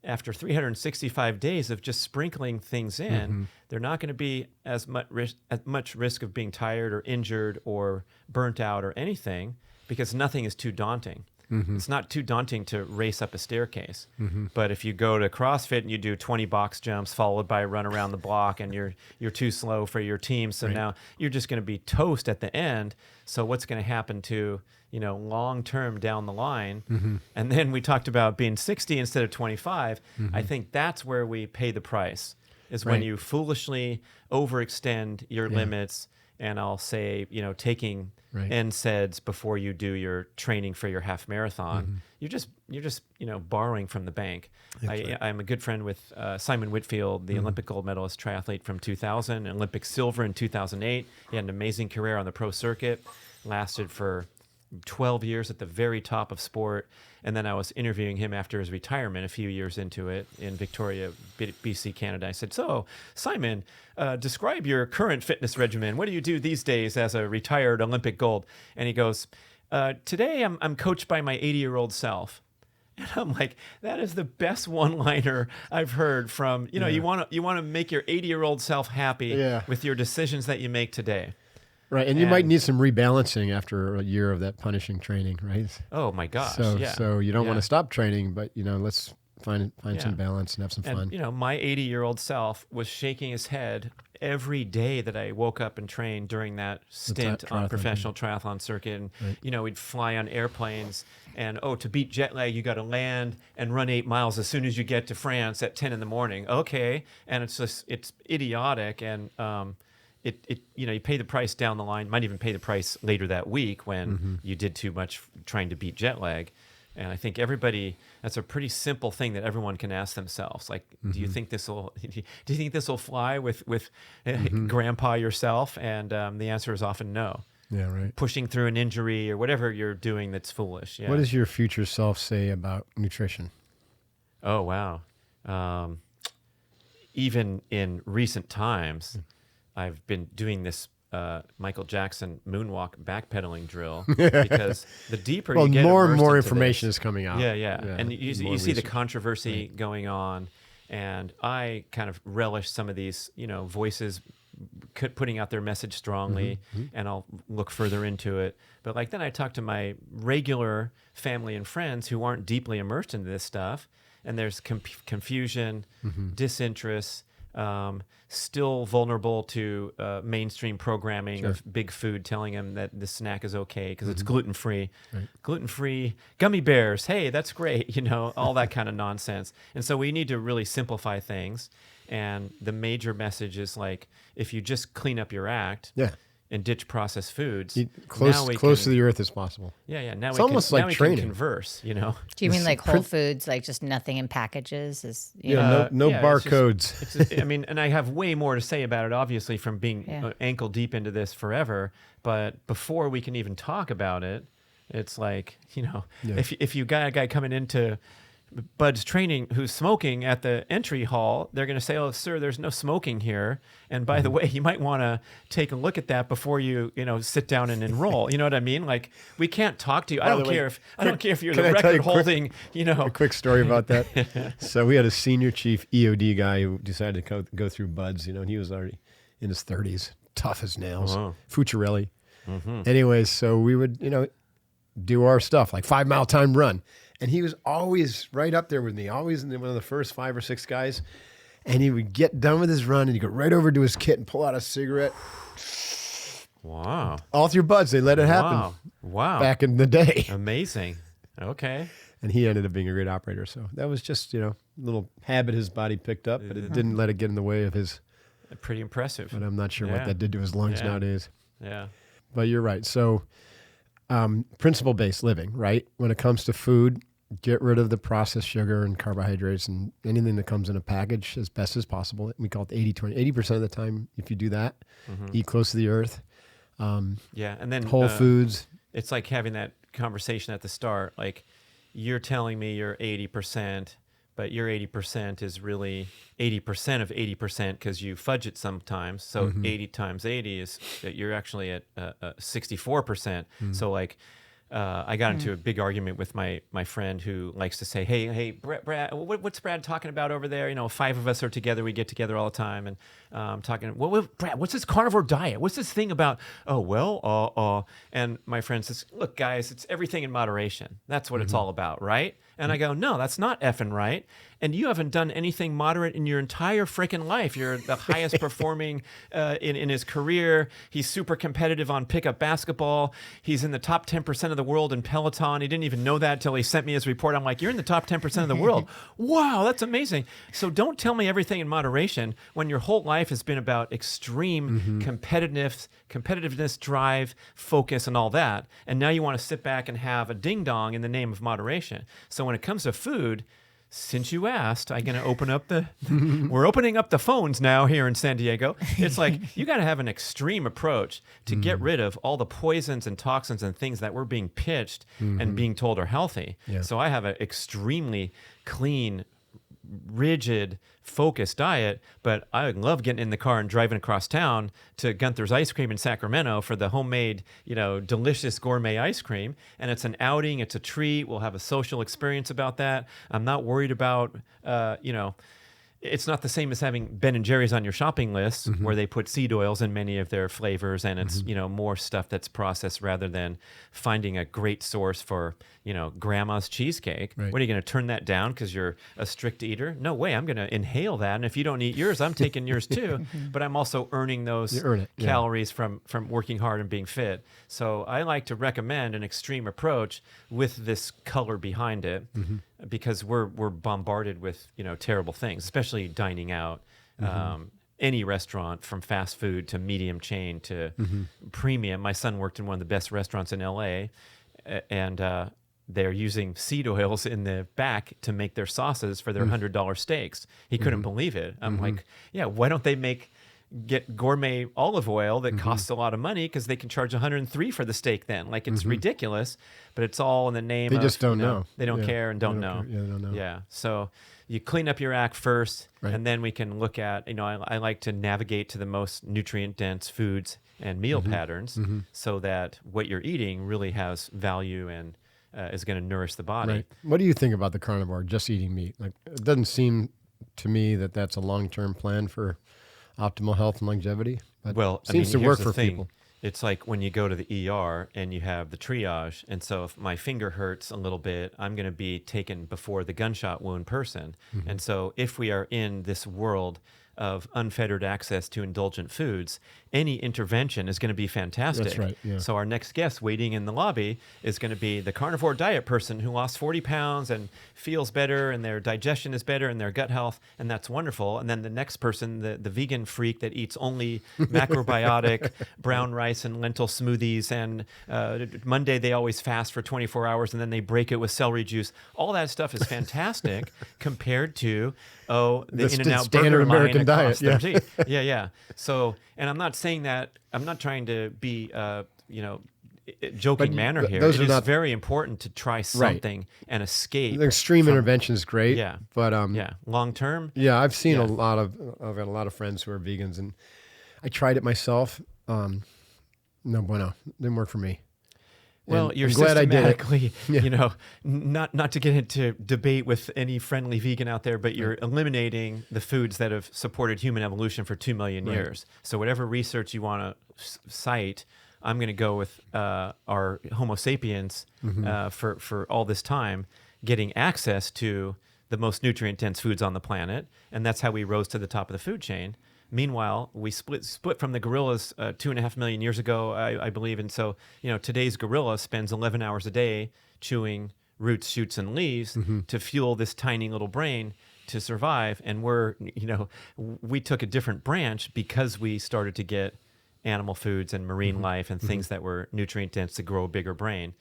after 365 days of just sprinkling things in, they're not going to be as much risk of being tired or injured or burnt out or anything, because nothing is too daunting. It's not too daunting to race up a staircase. But if you go to CrossFit and you do 20 box jumps followed by a run around the block, and you're too slow for your team, so now you're just going to be toast at the end. So what's going to happen to long term down the line? And then we talked about being 60 instead of 25. I think that's where we pay the price, is when you foolishly overextend your limits. And I'll say, taking NSAIDs before you do your training for your half marathon, you're just borrowing from the bank. I'm a good friend with Simon Whitfield, the Olympic gold medalist triathlete from 2000, Olympic silver in 2008. He had an amazing career on the pro circuit, lasted for 12 years at the very top of sport. And then I was interviewing him after his retirement a few years into it in Victoria, BC, Canada. I said, so Simon, describe your current fitness regimen. What do you do these days as a retired Olympic gold? And he goes, today I'm coached by my 80-year-old self. And I'm like, that is the best one-liner I've heard from, you want to make your 80-year-old self happy with your decisions that you make today. Right, and you might need some rebalancing after a year of that punishing training, right? Oh my gosh! So you don't want to stop training, but let's find some balance and have some fun. And my 80-year-old self was shaking his head every day that I woke up and trained during that stint on professional triathlon circuit. And we'd fly on airplanes, and to beat jet lag, you got to land and run 8 miles as soon as you get to France at 10 in the morning. Okay, and it's idiotic, and you pay the price down the line, might even pay the price later that week when you did too much trying to beat jet lag. And I think that's a pretty simple thing that everyone can ask themselves. Like, do you think this will fly with grandpa yourself? And the answer is often no. Yeah, right. Pushing through an injury or whatever you're doing that's foolish. Yeah. What does your future self say about nutrition? Oh, wow. Even in recent times, I've been doing this Michael Jackson moonwalk backpedaling drill, because the deeper you get more and more into information this, is coming out. Yeah. And you see the controversy going on, and I kind of relish some of these, voices putting out their message strongly, and I'll look further into it. But then I talk to my regular family and friends who aren't deeply immersed into this stuff, and there's confusion, disinterest, still vulnerable to mainstream programming of big food telling them that the snack is okay because it's gluten-free. Gluten-free gummy bears, hey, that's great, all that kind of nonsense. And so we need to really simplify things. And the major message is if you just clean up your act and ditch processed foods, close to the earth as possible. Yeah. Now it's we almost can, like now we training. can converse, Do you mean Whole Foods, just nothing in packages? No barcodes. And I have way more to say about it, obviously, from being ankle deep into this forever. But before we can even talk about it, it's if you got a guy coming into Bud's training who's smoking at the entry hall, they're going to say, oh, sir, there's no smoking here. And by the way, you might want to take a look at that before you, sit down and enroll. You know what I mean? We can't talk to you. I don't care if you're the record holding, A quick story about that. So we had a senior chief EOD guy who decided to go through Bud's, and he was already in his 30s, tough as nails, Wow. Fucciarelli. Anyways, so we would, do our stuff, like 5 mile time run. And he was always right up there with me, always one of the first 5 or 6 guys. And he would get done with his run and he'd go right over to his kit and pull out a cigarette. Wow. All through buds, they let it happen Wow. back in the day. Amazing. Okay. And he ended up being a great operator. So that was just, a little habit his body picked up, but it didn't let it get in the way of his. Pretty impressive. But I'm not sure what that did to his lungs nowadays. Yeah. But you're right. So principle-based living, right? When it comes to food, get rid of the processed sugar and carbohydrates and anything that comes in a package as best as possible. We call it 80-20. 80% of the time, if you do that, eat close to the earth. Yeah. And then Whole foods. It's like having that conversation at the start. Like, you're telling me you're 80%, but your 80% is really 80% of 80% because you fudge it sometimes. So 80 times 80 is that you're actually at 64%. So like, I got into a big argument with my friend who likes to say, hey, Brad, what's Brad talking about over there? 5 of us are together. We get together all the time. And I'm talking, Brad, what's this carnivore diet? What's this thing about, and my friend says, look, guys, it's everything in moderation. That's what it's all about, right? And I go, no, that's not effing right. And you haven't done anything moderate in your entire freaking life. You're the highest performing in his career. He's super competitive on pickup basketball. He's in the top 10% of the world in Peloton. He didn't even know that till he sent me his report. I'm like, you're in the top 10% of the world. Wow, that's amazing. So don't tell me everything in moderation when your whole life has been about extreme competitiveness, drive, focus, and all that. And now you want to sit back and have a ding dong in the name of moderation. So when it comes to food, since you asked, I'm going to open up we're opening up the phones now here in San Diego. It's like, you got to have an extreme approach to get rid of all the poisons and toxins and things that we're being pitched and being told are healthy. Yeah. So I have an extremely clean, rigid, focused diet, but I love getting in the car and driving across town to Gunther's Ice Cream in Sacramento for the homemade, delicious gourmet ice cream. And it's an outing, it's a treat. We'll have a social experience about that. I'm not worried about, it's not the same as having Ben & Jerry's on your shopping list where they put seed oils in many of their flavors, and it's, more stuff that's processed rather than finding a great source for, grandma's cheesecake. Right. What are you going to turn that down because you're a strict eater? No way. I'm going to inhale that. And if you don't eat yours, I'm taking yours too. But I'm also earning those calories from working hard and being fit. So I like to recommend an extreme approach with this color behind it. Because we're bombarded with terrible things, especially dining out. Any restaurant, from fast food to medium chain to premium. My son worked in one of the best restaurants in LA, and they're using seed oils in the back to make their sauces for their $100 steaks. He couldn't believe it. I'm like, yeah, why don't they get gourmet olive oil that costs a lot of money, because they can charge $103 for the steak then. Like, it's ridiculous, but it's all in the name of... They just don't know. They don't care and don't know. Yeah, they don't know. Yeah. So you clean up your act first, and then we can look at, I like to navigate to the most nutrient-dense foods and meal patterns so that what you're eating really has value and is going to nourish the body. Right. What do you think about the carnivore, just eating meat? Like, it doesn't seem to me that that's a long-term plan for optimal health and longevity. But well, it seems to here's work the for thing. people. It's like when you go to the ER and you have the triage. And so if my finger hurts a little bit, I'm going to be taken before the gunshot wound person. And so if we are in this world of unfettered access to indulgent foods, any intervention is going to be fantastic. That's right, yeah. So our next guest waiting in the lobby is going to be the carnivore diet person who lost 40 pounds and feels better, and their digestion is better and their gut health, and that's wonderful. And then the next person, the vegan freak that eats only macrobiotic brown rice and lentil smoothies, and Monday they always fast for 24 hours and then they break it with celery juice. All that stuff is fantastic compared to the In-N-Out standard burger American line diet, across the street. Yeah. So, and I'm not saying that, I'm not trying to be, joking manner here. those It are is not- very important to try something and escape. The extreme intervention is great. Yeah. But long term. yeah, I've seen Yeah. I've got a lot of friends who are vegans, and I tried it myself. No bueno. Didn't work for me. Well, And you're I'm glad I did it. systematically, Yeah. you know, not to get into debate with any friendly vegan out there, but you're eliminating the foods that have supported human evolution for 2 million years. So whatever research you want to cite, I'm going to go with our Homo sapiens for all this time getting access to the most nutrient-dense foods on the planet, and that's how we rose to the top of the food chain. Meanwhile, we split from the gorillas 2.5 million years ago, I believe. And so, you know, today's gorilla spends 11 hours a day chewing roots, shoots, and leaves to fuel this tiny little brain to survive. And we took a different branch because we started to get animal foods and marine life and things that were nutrient dense to grow a bigger brain.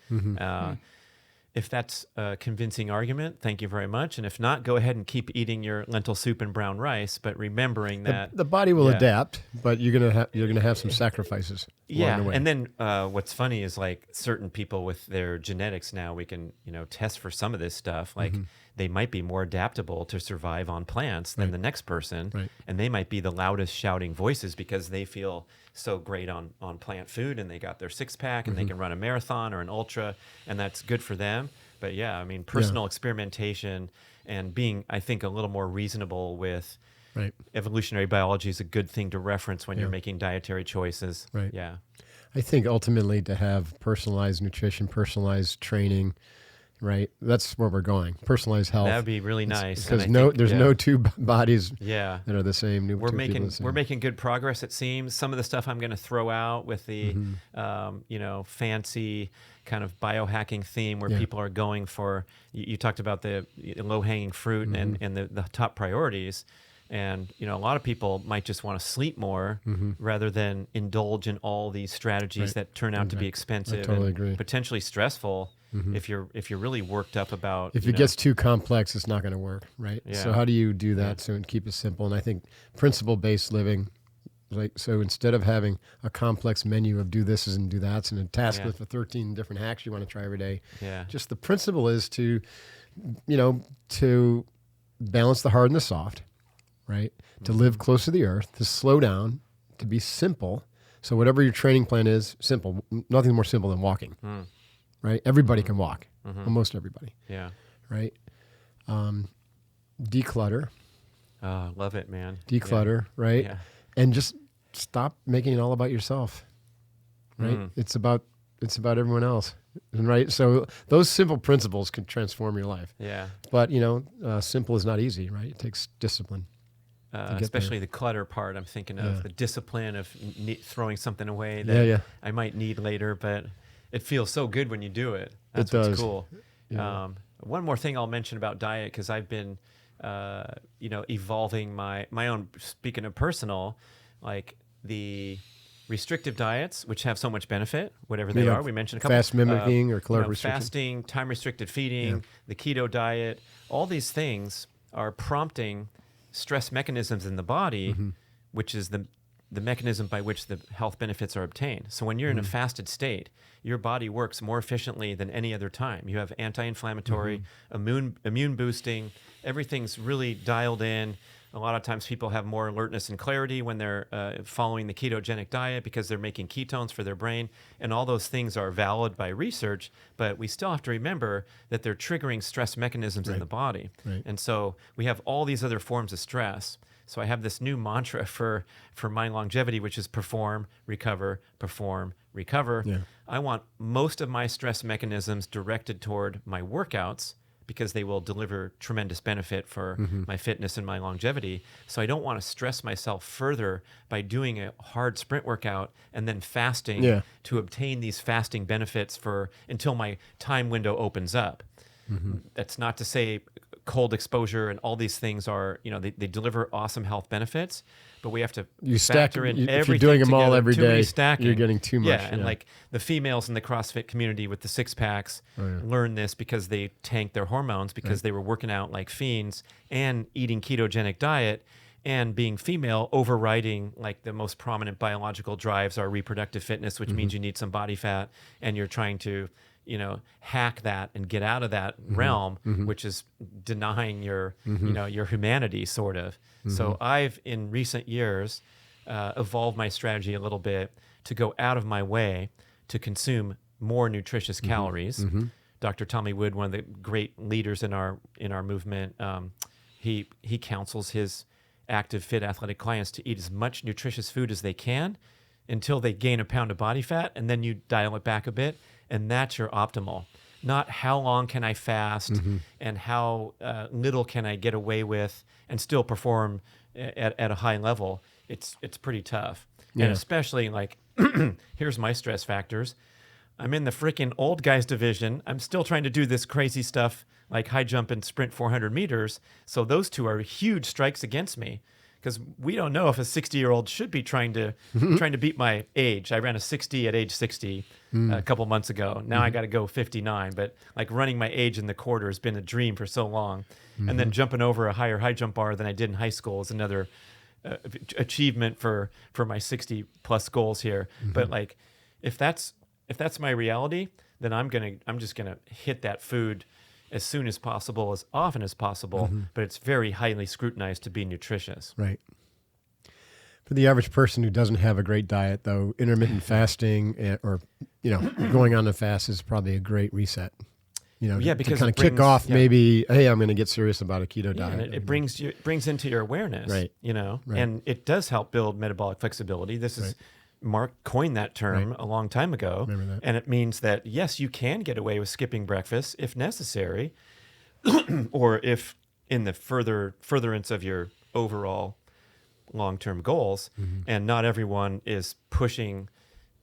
If that's a convincing argument, thank you very much. And if not, go ahead and keep eating your lentil soup and brown rice, but remembering that The body will adapt, but you're gonna have some sacrifices along the way. And then what's funny is like certain people with their genetics now, we can test for some of this stuff. Like they might be more adaptable to survive on plants than the next person, and they might be the loudest shouting voices because they feel so great on plant food, and they got their 6-pack, and they can run a marathon or an ultra, and that's good for them. But yeah, I mean, personal experimentation and being, I think, a little more reasonable with evolutionary biology is a good thing to reference when you're making dietary choices. Right. Yeah. I think ultimately to have personalized nutrition, personalized training, right? That's where we're going. Personalized health. That'd be really nice. Because And I think, there's no two bodies that are the same. we're making good progress. It seems some of the stuff I'm going to throw out with the fancy kind of biohacking theme where people are going for. You talked about the low hanging fruit and the top priorities. And a lot of people might just want to sleep more rather than indulge in all these strategies that turn out to be expensive totally and agree. potentially stressful. If you're really worked up about if it gets too complex, it's not going to work, right? Yeah. So how do you do that so and keep it simple? And I think principle-based living, so instead of having a complex menu of do this and do that and a task list of 13 different hacks you want to try every day, just the principle is to balance the hard and the soft, right? To live close to the earth, to slow down, to be simple. So whatever your training plan is, simple. Nothing more simple than walking. Right? Everybody can walk. Almost everybody. Yeah. Right? Declutter. Oh, love it, man. Declutter, right? Yeah. And just stop making it all about yourself. Right? It's about everyone else. Right? So those simple principles can transform your life. Yeah. But, simple is not easy, right? It takes discipline. Especially the clutter part. I'm thinking of the discipline of throwing something away that I might need later, but it feels so good when you do it. That's what's cool. Yeah. One more thing I'll mention about diet, because I've been, evolving my own, speaking of personal, like the restrictive diets, which have so much benefit, whatever they are. We mentioned a couple. Fast mimicking or caloric restriction. Fasting, time-restricted feeding, the keto diet, all these things are prompting stress mechanisms in the body, which is the mechanism by which the health benefits are obtained. So when you're in a fasted state, your body works more efficiently than any other time. You have anti-inflammatory, immune boosting, everything's really dialed in. A lot of times people have more alertness and clarity when they're following the ketogenic diet because they're making ketones for their brain. And all those things are valid by research, but we still have to remember that they're triggering stress mechanisms in the body. Right. And so we have all these other forms of stress. So I have this new mantra for my longevity, which is perform, recover, perform, recover. Yeah. I want most of my stress mechanisms directed toward my workouts because they will deliver tremendous benefit for my fitness and my longevity. So I don't want to stress myself further by doing a hard sprint workout and then fasting to obtain these fasting benefits until my time window opens up. That's not to say cold exposure and all these things are, they deliver awesome health benefits, but we have to factor in everything. If you're doing them all every day, you're getting too much. Yeah, and like the females in the CrossFit community with the 6-packs learn this because they tanked their hormones because they were working out like fiends and eating ketogenic diet, and being female overriding like the most prominent biological drives are reproductive fitness, which means you need some body fat, and you're trying to hack that and get out of that realm, which is denying your, your humanity sort of. So I've, in recent years, evolved my strategy a little bit to go out of my way to consume more nutritious calories. Dr. Tommy Wood, one of the great leaders in our movement, he counsels his active, fit, athletic clients to eat as much nutritious food as they can until they gain a pound of body fat, and then you dial it back a bit, and that's your optimal. Not how long can I fast and how little can I get away with and still perform at a high level. It's pretty tough. Yeah. And especially like, here's my stress factors. I'm in the freaking old guys division. I'm still trying to do this crazy stuff like high jump and sprint 400 meters. So those two are huge strikes against me because we don't know if a 60-year-old should be trying to beat my age. I ran a 60 at age 60 a couple months ago. Now I got to go 59. But like running my age in the quarter has been a dream for so long. And then jumping over a higher high jump bar than I did in high school is another achievement for my 60 plus goals here. But like if that's my reality, then I'm just gonna hit that food as soon as possible, as often as possible. But it's very highly scrutinized to be nutritious. Right. For the average person who doesn't have a great diet, though, intermittent fasting or going on a fast is probably a great reset. Because to kind of it brings, kick off maybe, hey, I'm going to get serious about a keto diet. And it brings into your awareness, right. And it does help build metabolic flexibility. This is Mark coined that term a long time ago. Remember that. And it means that, yes, you can get away with skipping breakfast if necessary, or if in the furtherance of your overall long-term goals. And not everyone is pushing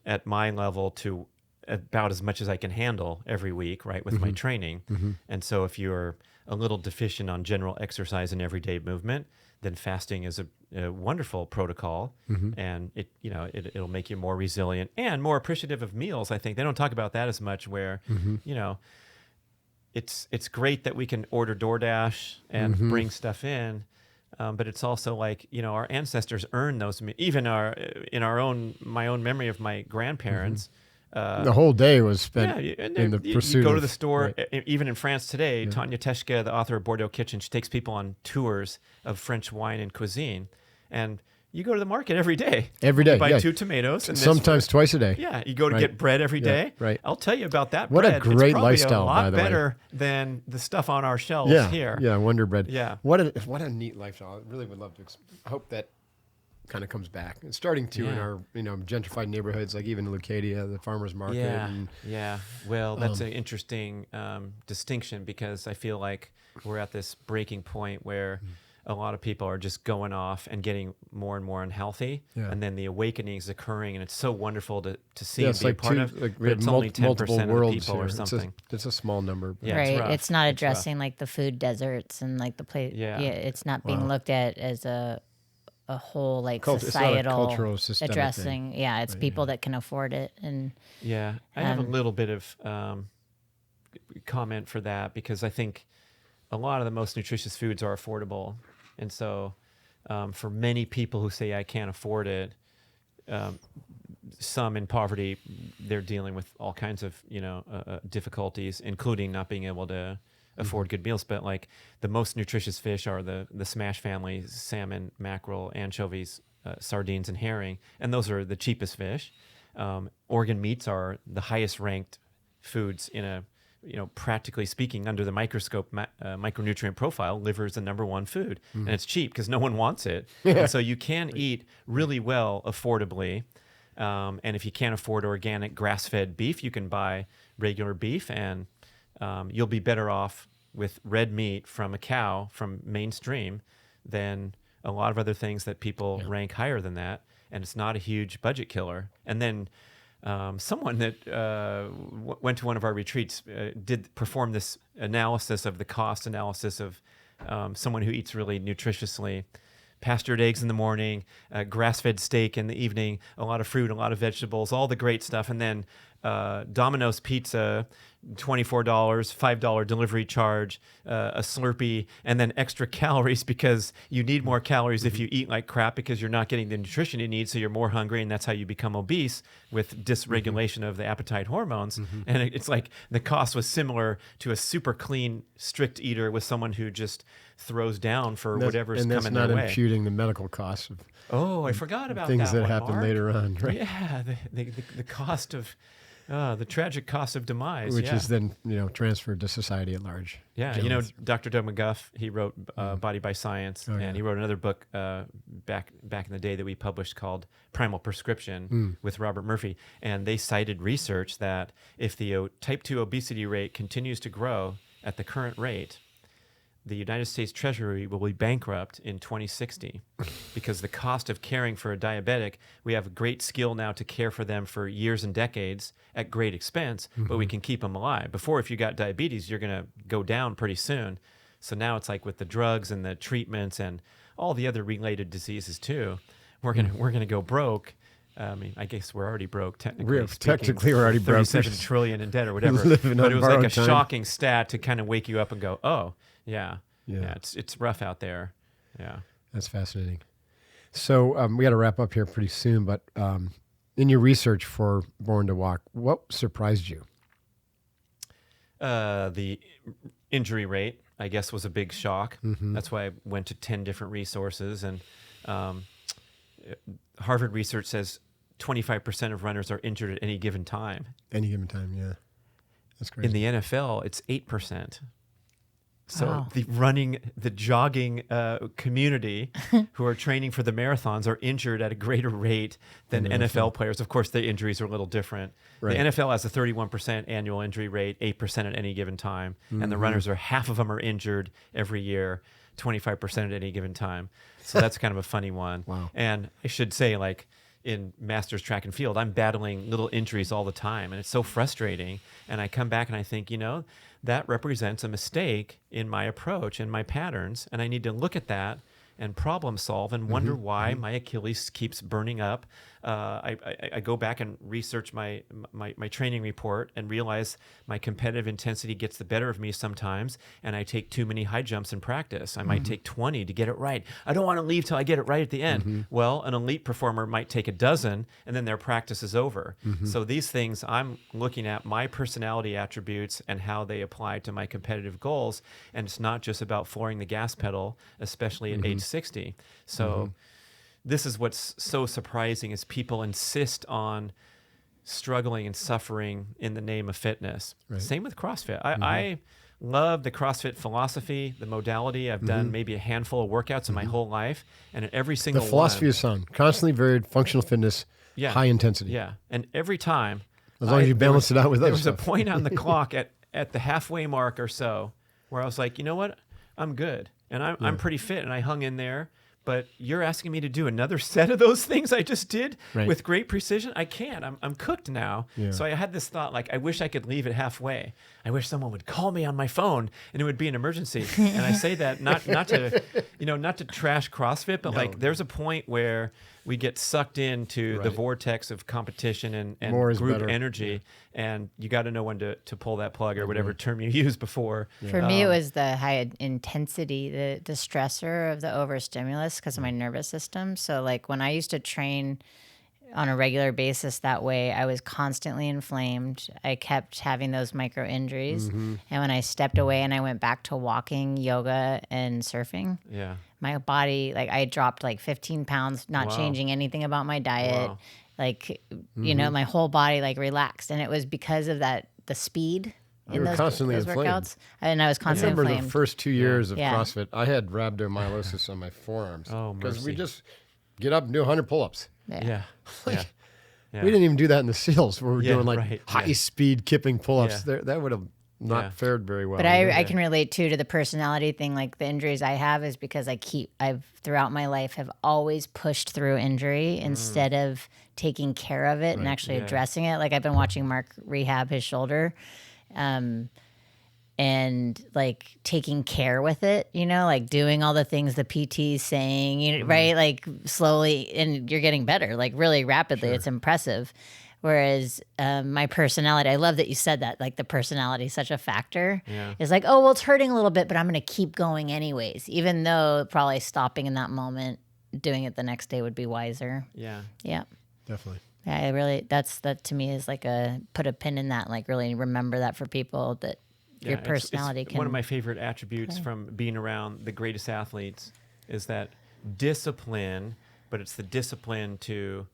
at my level to about as much as I can handle every week, right, with my training. And so if you're a little deficient on general exercise and everyday movement, then fasting is a wonderful protocol, and it'll make you more resilient and more appreciative of meals. I think they don't talk about that as much. Where it's great that we can order DoorDash and bring stuff in, but it's also like our ancestors earned those. Even my own memory of my grandparents. The whole day was spent in the pursuit. You go to the store, even in France today, Tanya Teschke, the author of Bordeaux Kitchen, she takes people on tours of French wine and cuisine. And you go to the market every day. Every day, you buy 2 tomatoes. And sometimes twice a day. Yeah, you go to get bread every day. Right. I'll tell you about that what bread. A great it's probably lifestyle, a lot by the way. better than the stuff on our shelves here. Yeah, Wonder Bread. Yeah. What a neat lifestyle. I really would love to hope that kind of comes back. It's starting to in our gentrified neighborhoods, like even Leucadia, the farmers market. Well, that's an interesting distinction, because I feel like we're at this breaking point where a lot of people are just going off and getting more and more unhealthy, and then the awakening is occurring, and it's so wonderful to see and be a part of. Like, but it's only 10% of the people here. or something. It's a small number. Yeah, right. it's rough. It's not addressing like the food deserts and like the place. Yeah. It's not being looked at as a whole like It's not a societal cultural, systemic addressing. thing. Yeah, it's people that can afford it. And I have a little bit of comment for that, because I think a lot of the most nutritious foods are affordable. And so for many people who say I can't afford it, some in poverty, they're dealing with all kinds of difficulties, including not being able to afford good meals. But like the most nutritious fish are the smash family: salmon, mackerel, anchovies, sardines, and herring. And those are the cheapest fish. Organ meats are the highest ranked foods in a practically speaking, under the microscope, micronutrient profile. Liver is the number one food, and it's cheap because no one wants it. And so you can eat really well affordably. And if you can't afford organic grass-fed beef, you can buy regular beef, and you'll be better off with red meat from a cow from mainstream than a lot of other things that people rank higher than that. And it's not a huge budget killer. And then someone that went to one of our retreats did perform this analysis of the cost analysis of someone who eats really nutritiously. Pastured eggs in the morning, grass-fed steak in the evening, a lot of fruit, a lot of vegetables, all the great stuff. And then Domino's pizza, $24, $5 delivery charge, a Slurpee, and then extra calories, because you need more calories if you eat like crap, because you're not getting the nutrition you need, so you're more hungry, and that's how you become obese, with dysregulation of the appetite hormones. And it's like the cost was similar to a super clean, strict eater with someone who just throws down for whatever's coming their way. And that's not imputing the medical costs of I forgot about things that one, happen Mark. later on, right? Yeah, the cost of The tragic cost of demise. which yeah. is then transferred to society at large. Yeah, Gentlemen's. Dr. Doug McGuff, he wrote Body by Science, and he wrote another book back in the day that we published called Primal Prescription with Robert Murphy. And they cited research that if the type 2 obesity rate continues to grow at the current rate, the United States Treasury will be bankrupt in 2060 because the cost of caring for a diabetic, we have a great skill now to care for them for years and decades at great expense, but we can keep them alive. Before, if you got diabetes, you're going to go down pretty soon. So now it's like with the drugs and the treatments and all the other related diseases too, we're gonna go broke. I mean, I guess we're already broke technically. Technically, we're already broke. 37 trillion in debt or whatever. Living But on it was like a borrowed time. shocking stat to kind of wake you up and go, oh, yeah, it's rough out there. Yeah. That's fascinating. So we got to wrap up here pretty soon, but in your research for Born to Walk, what surprised you? The injury rate, I guess, was a big shock. That's why I went to 10 different resources. And Harvard research says 25% of runners are injured at any given time. Any given time, yeah. That's crazy. In the NFL, it's 8%. So Wow. the jogging community who are training for the marathons are injured at a greater rate than NFL players. Of course, the injuries are a little different. Right. The NFL has a 31% annual injury rate, 8% at any given time. And the runners half of them are injured every year, 25% at any given time. So that's kind of a funny one. Wow. And I should say, like, in masters track and field, I'm battling little injuries all the time, and it's so frustrating. And I come back and I think, that represents a mistake in my approach and my patterns, and I need to look at that and problem solve and wonder why my Achilles keeps burning up. I go back and research my training report and realize my competitive intensity gets the better of me sometimes, and I take too many high jumps in practice. I might take 20 to get it right. I don't want to leave till I get it right at the end. Well, an elite performer might take a dozen, and then their practice is over. So these things, I'm looking at my personality attributes and how they apply to my competitive goals, and it's not just about flooring the gas pedal, especially at age 60. So this is what's so surprising is people insist on struggling and suffering in the name of fitness. Right. Same with CrossFit. I love the CrossFit philosophy, the modality. I've done maybe a handful of workouts in my whole life, and at every The single philosophy one, is sound. Constantly varied, functional fitness, high intensity. Yeah, and every time, As long as you balance it out with there other was a stuff. point on the clock at the halfway mark or so where I was like, you know what, I'm good, and I'm pretty fit, and I hung in there. But you're asking me to do another set of those things I just did with great precision? I can't. I'm cooked now. Yeah. So I had this thought, like, I wish I could leave it halfway. I wish someone would call me on my phone and it would be an emergency. And I say that not to trash CrossFit, but like there's a point where we get sucked into the vortex of competition and group energy, and you got to know when to pull that plug or whatever term you used before. For me, it was the high intensity, the stressor of the overstimulus because of my nervous system. So like when I used to train on a regular basis that way, I was constantly inflamed. I kept having those micro injuries. And when I stepped away and I went back to walking, yoga, and surfing, my body, like I dropped like 15 pounds, not changing anything about my diet. Wow. Like, my whole body like relaxed. And it was because of that, the speed in those inflamed. workouts. And I was I constantly remember inflamed. the first 2 years of CrossFit, I had rhabdomyolysis on my forearms. Oh, because we mercy. just get up and do 100 pull-ups. Yeah. We didn't even do that in the SEALs where we're doing like high-speed kipping pull-ups. That would have not fared very well. But I can relate to the personality thing. Like the injuries I have is because I've throughout my life have always pushed through injury instead of taking care of it and actually addressing it. Like I've been watching Mark rehab his shoulder, and like taking care with it, like doing all the things the PT's saying, right? Like slowly, and you're getting better, like really rapidly. It's impressive. Whereas my personality, I love that you said that, like the personality is such a factor. It's like, oh, well, it's hurting a little bit, but I'm going to keep going anyways, even though probably stopping in that moment, doing it the next day would be wiser. Yeah. Definitely. Yeah, I really, that to me is like put a pin in that, like really remember that for people that your personality it's can. One of my favorite attributes from being around the greatest athletes is that discipline, but it's the discipline to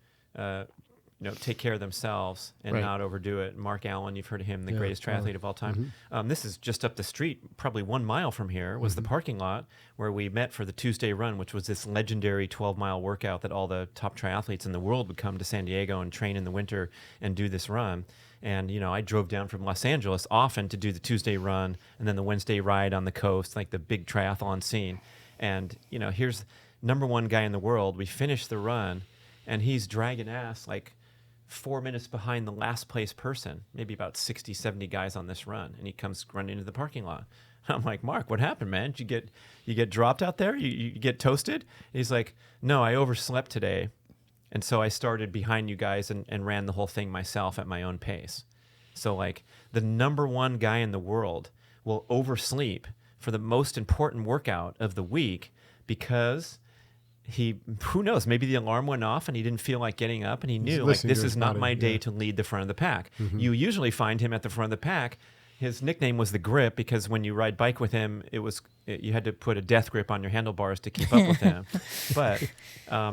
take care of themselves and Right. not overdo it. Mark Allen, you've heard of him, the Yeah, greatest triathlete of all time. This is just up the street, probably 1 mile from here, was the parking lot where we met for the Tuesday Run, which was this legendary 12-mile workout that all the top triathletes in the world would come to San Diego and train in the winter and do this run. And, I drove down from Los Angeles often to do the Tuesday Run and then the Wednesday ride on the coast, like the big triathlon scene. And, here's number one guy in the world. We finished the run, and he's dragging ass like 4 minutes behind the last place person, maybe about 60, 70 guys on this run. And he comes running into the parking lot. I'm like, Mark, what happened, man? Did you get dropped out there? You get toasted? He's like, no, I overslept today. And so I started behind you guys and ran the whole thing myself at my own pace. So like the number one guy in the world will oversleep for the most important workout of the week because who knows, maybe the alarm went off and he didn't feel like getting up, and he knew like this is not my day to lead the front of the pack. You usually find him at the front of the pack. His nickname was the Grip because when you ride bike with him, you had to put a death grip on your handlebars to keep up with him. But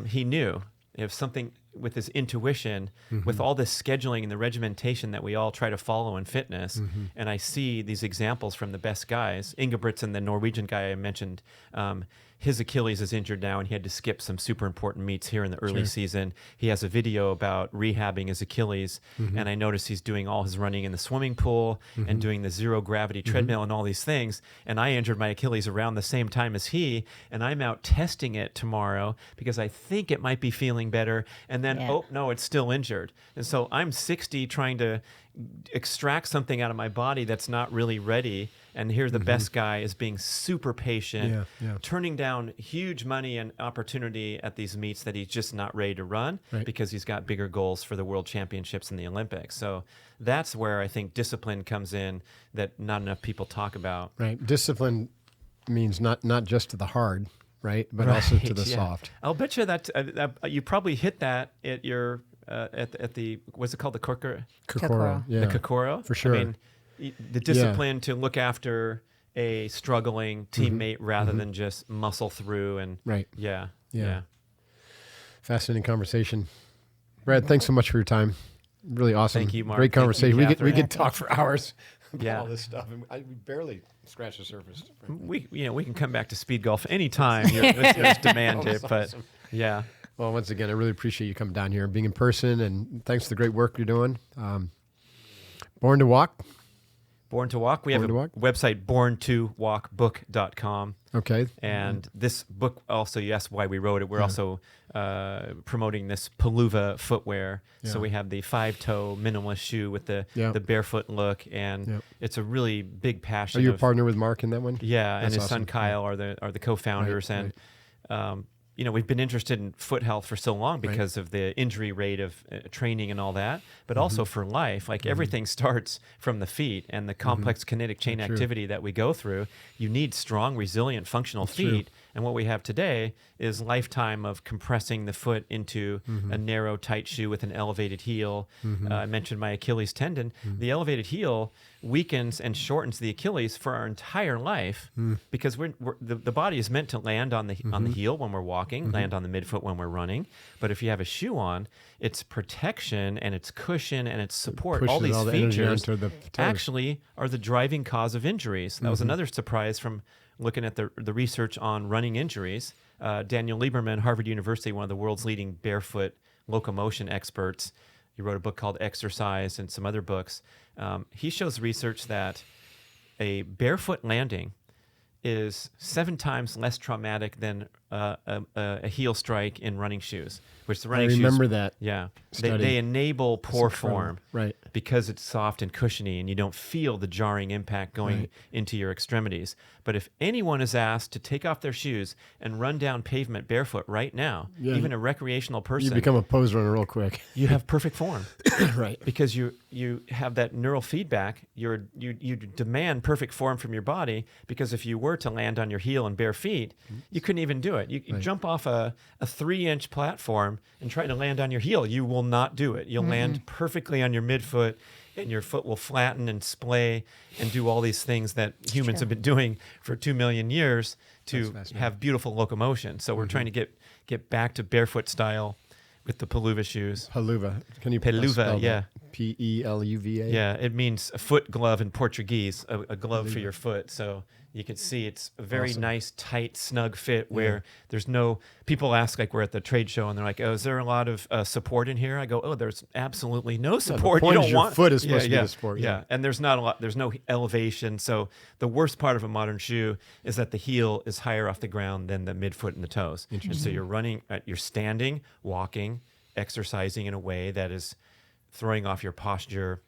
he knew if something with his intuition, with all this scheduling and the regimentation that we all try to follow in fitness. And I see these examples from the best guys. Ingebrigtsen, the Norwegian guy I mentioned, his Achilles is injured now, and he had to skip some super important meets here in the early season. He has a video about rehabbing his Achilles, and I noticed he's doing all his running in the swimming pool and doing the zero gravity treadmill and all these things. And I injured my Achilles around the same time as he, and I'm out testing it tomorrow because I think it might be feeling better. And then, oh, no, it's still injured. And so I'm 60 trying to extract something out of my body that's not really ready. And here the best guy is being super patient, turning down huge money and opportunity at these meets that he's just not ready to run because he's got bigger goals for the World Championships and the Olympics. So that's where I think discipline comes in that not enough people talk about. Right. Discipline means not just to the hard, right, but also to the soft. I'll bet you that you probably hit that at your at the what's it called, the Kokoro? Yeah. The Kokoro? For sure. I mean, the discipline to look after a struggling teammate rather than just muscle through and yeah. Fascinating conversation. Brad, thanks so much for your time. Really awesome. Thank you, Mark. Great conversation. Thank you, we could talk for hours about all Yeah. this stuff. And we barely scratched the surface. We can come back to speed golf anytime your listeners demand it. But awesome. yeah. Well, once again, I really appreciate you coming down here and being in person, and thanks for the great work you're doing. Born to Walk. Born to Walk. We have a website, borntowalkbook.com. Okay. And this book also, you asked why we wrote it. We're also promoting this Palooza footwear. So we have the 5-toe minimalist shoe with the barefoot look, and it's a really big passion. Are you a partner with Mark in that one? Yeah, and That's his awesome. son Kyle are the co-founders, and we've been interested in foot health for so long because of the injury rate of training and all that, but also for life. Like everything starts from the feet and the complex kinetic chain activity that we go through. You need strong, resilient, functional feet. And what we have today is lifetime of compressing the foot into a narrow, tight shoe with an elevated heel. I mentioned my Achilles tendon. The elevated heel weakens and shortens the Achilles for our entire life because the body is meant to land on the heel when we're walking, land on the midfoot when we're running. But if you have a shoe on, its protection and its cushion and its support, all these features actually are the driving cause of injuries. That was another surprise from looking at the research on running injuries. Daniel Lieberman, Harvard University, one of the world's leading barefoot locomotion experts. He wrote a book called Exercise and some other books. He shows research that a barefoot landing is 7 times less traumatic than a heel strike in running shoes, which the running shoes... I remember that. Yeah. They enable poor form because it's soft and cushiony and you don't feel the jarring impact going into your extremities. But if anyone is asked to take off their shoes and run down pavement barefoot right now, even a recreational person... You become a pose runner real quick. You have perfect form. Right. Because you have that neural feedback. You demand perfect form from your body, because if you were to land on your heel and bare feet, you couldn't even do it. You jump off a 3-inch platform and try to land on your heel. You will not do it. You'll land perfectly on your midfoot, and your foot will flatten and splay and do all these things that humans have been doing for 2 million years to have beautiful locomotion. So we're trying to get back to barefoot style with the Peluva shoes. Peluva. Can you Peluva, spell yeah. that? Peluva? Yeah, it means a foot glove in Portuguese, a glove for your foot. So you can see it's a very nice, tight, snug fit where there's no, people ask, like we're at the trade show and they're like, oh, is there a lot of support in here? I go, oh, there's absolutely no support. The point You is don't your want foot is supposed to be the support. Yeah, and there's not a lot, there's no elevation. So the worst part of a modern shoe is that the heel is higher off the ground than the midfoot and the toes. And so you're running, you're standing, walking, exercising in a way that is throwing off your posture,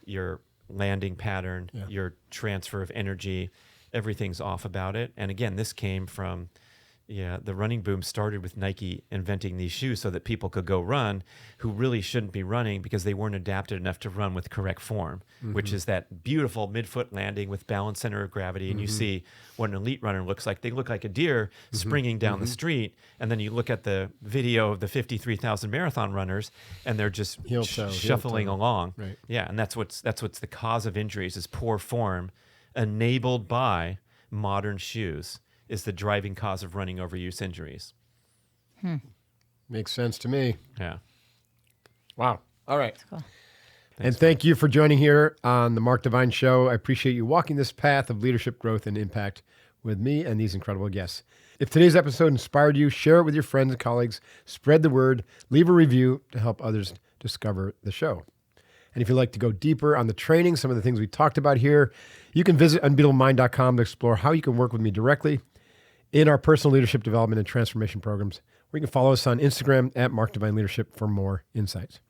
your landing pattern, your transfer of energy. Everything's off about it. And again, this came from, the running boom started with Nike inventing these shoes so that people could go run who really shouldn't be running because they weren't adapted enough to run with correct form, which is that beautiful midfoot landing with balanced center of gravity. And you see what an elite runner looks like. They look like a deer springing down the street. And then you look at the video of the 53,000 marathon runners and they're just shuffling along. Right. Yeah. And that's what's the cause of injuries is poor form enabled by modern shoes is the driving cause of running overuse injuries. Makes sense to me. Yeah. Wow. All right. That's cool. And thank you for joining here on the Mark Divine Show. I appreciate you walking this path of leadership, growth, and impact with me and these incredible guests. If today's episode inspired you, share it with your friends and colleagues, spread the word, leave a review to help others discover the show. And if you'd like to go deeper on the training, some of the things we talked about here, you can visit unbeatablemind.com to explore how you can work with me directly in our personal leadership development and transformation programs, or you can follow us on Instagram at Mark Divine Leadership for more insights.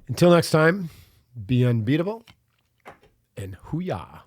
Until next time, be unbeatable and hoo-yah.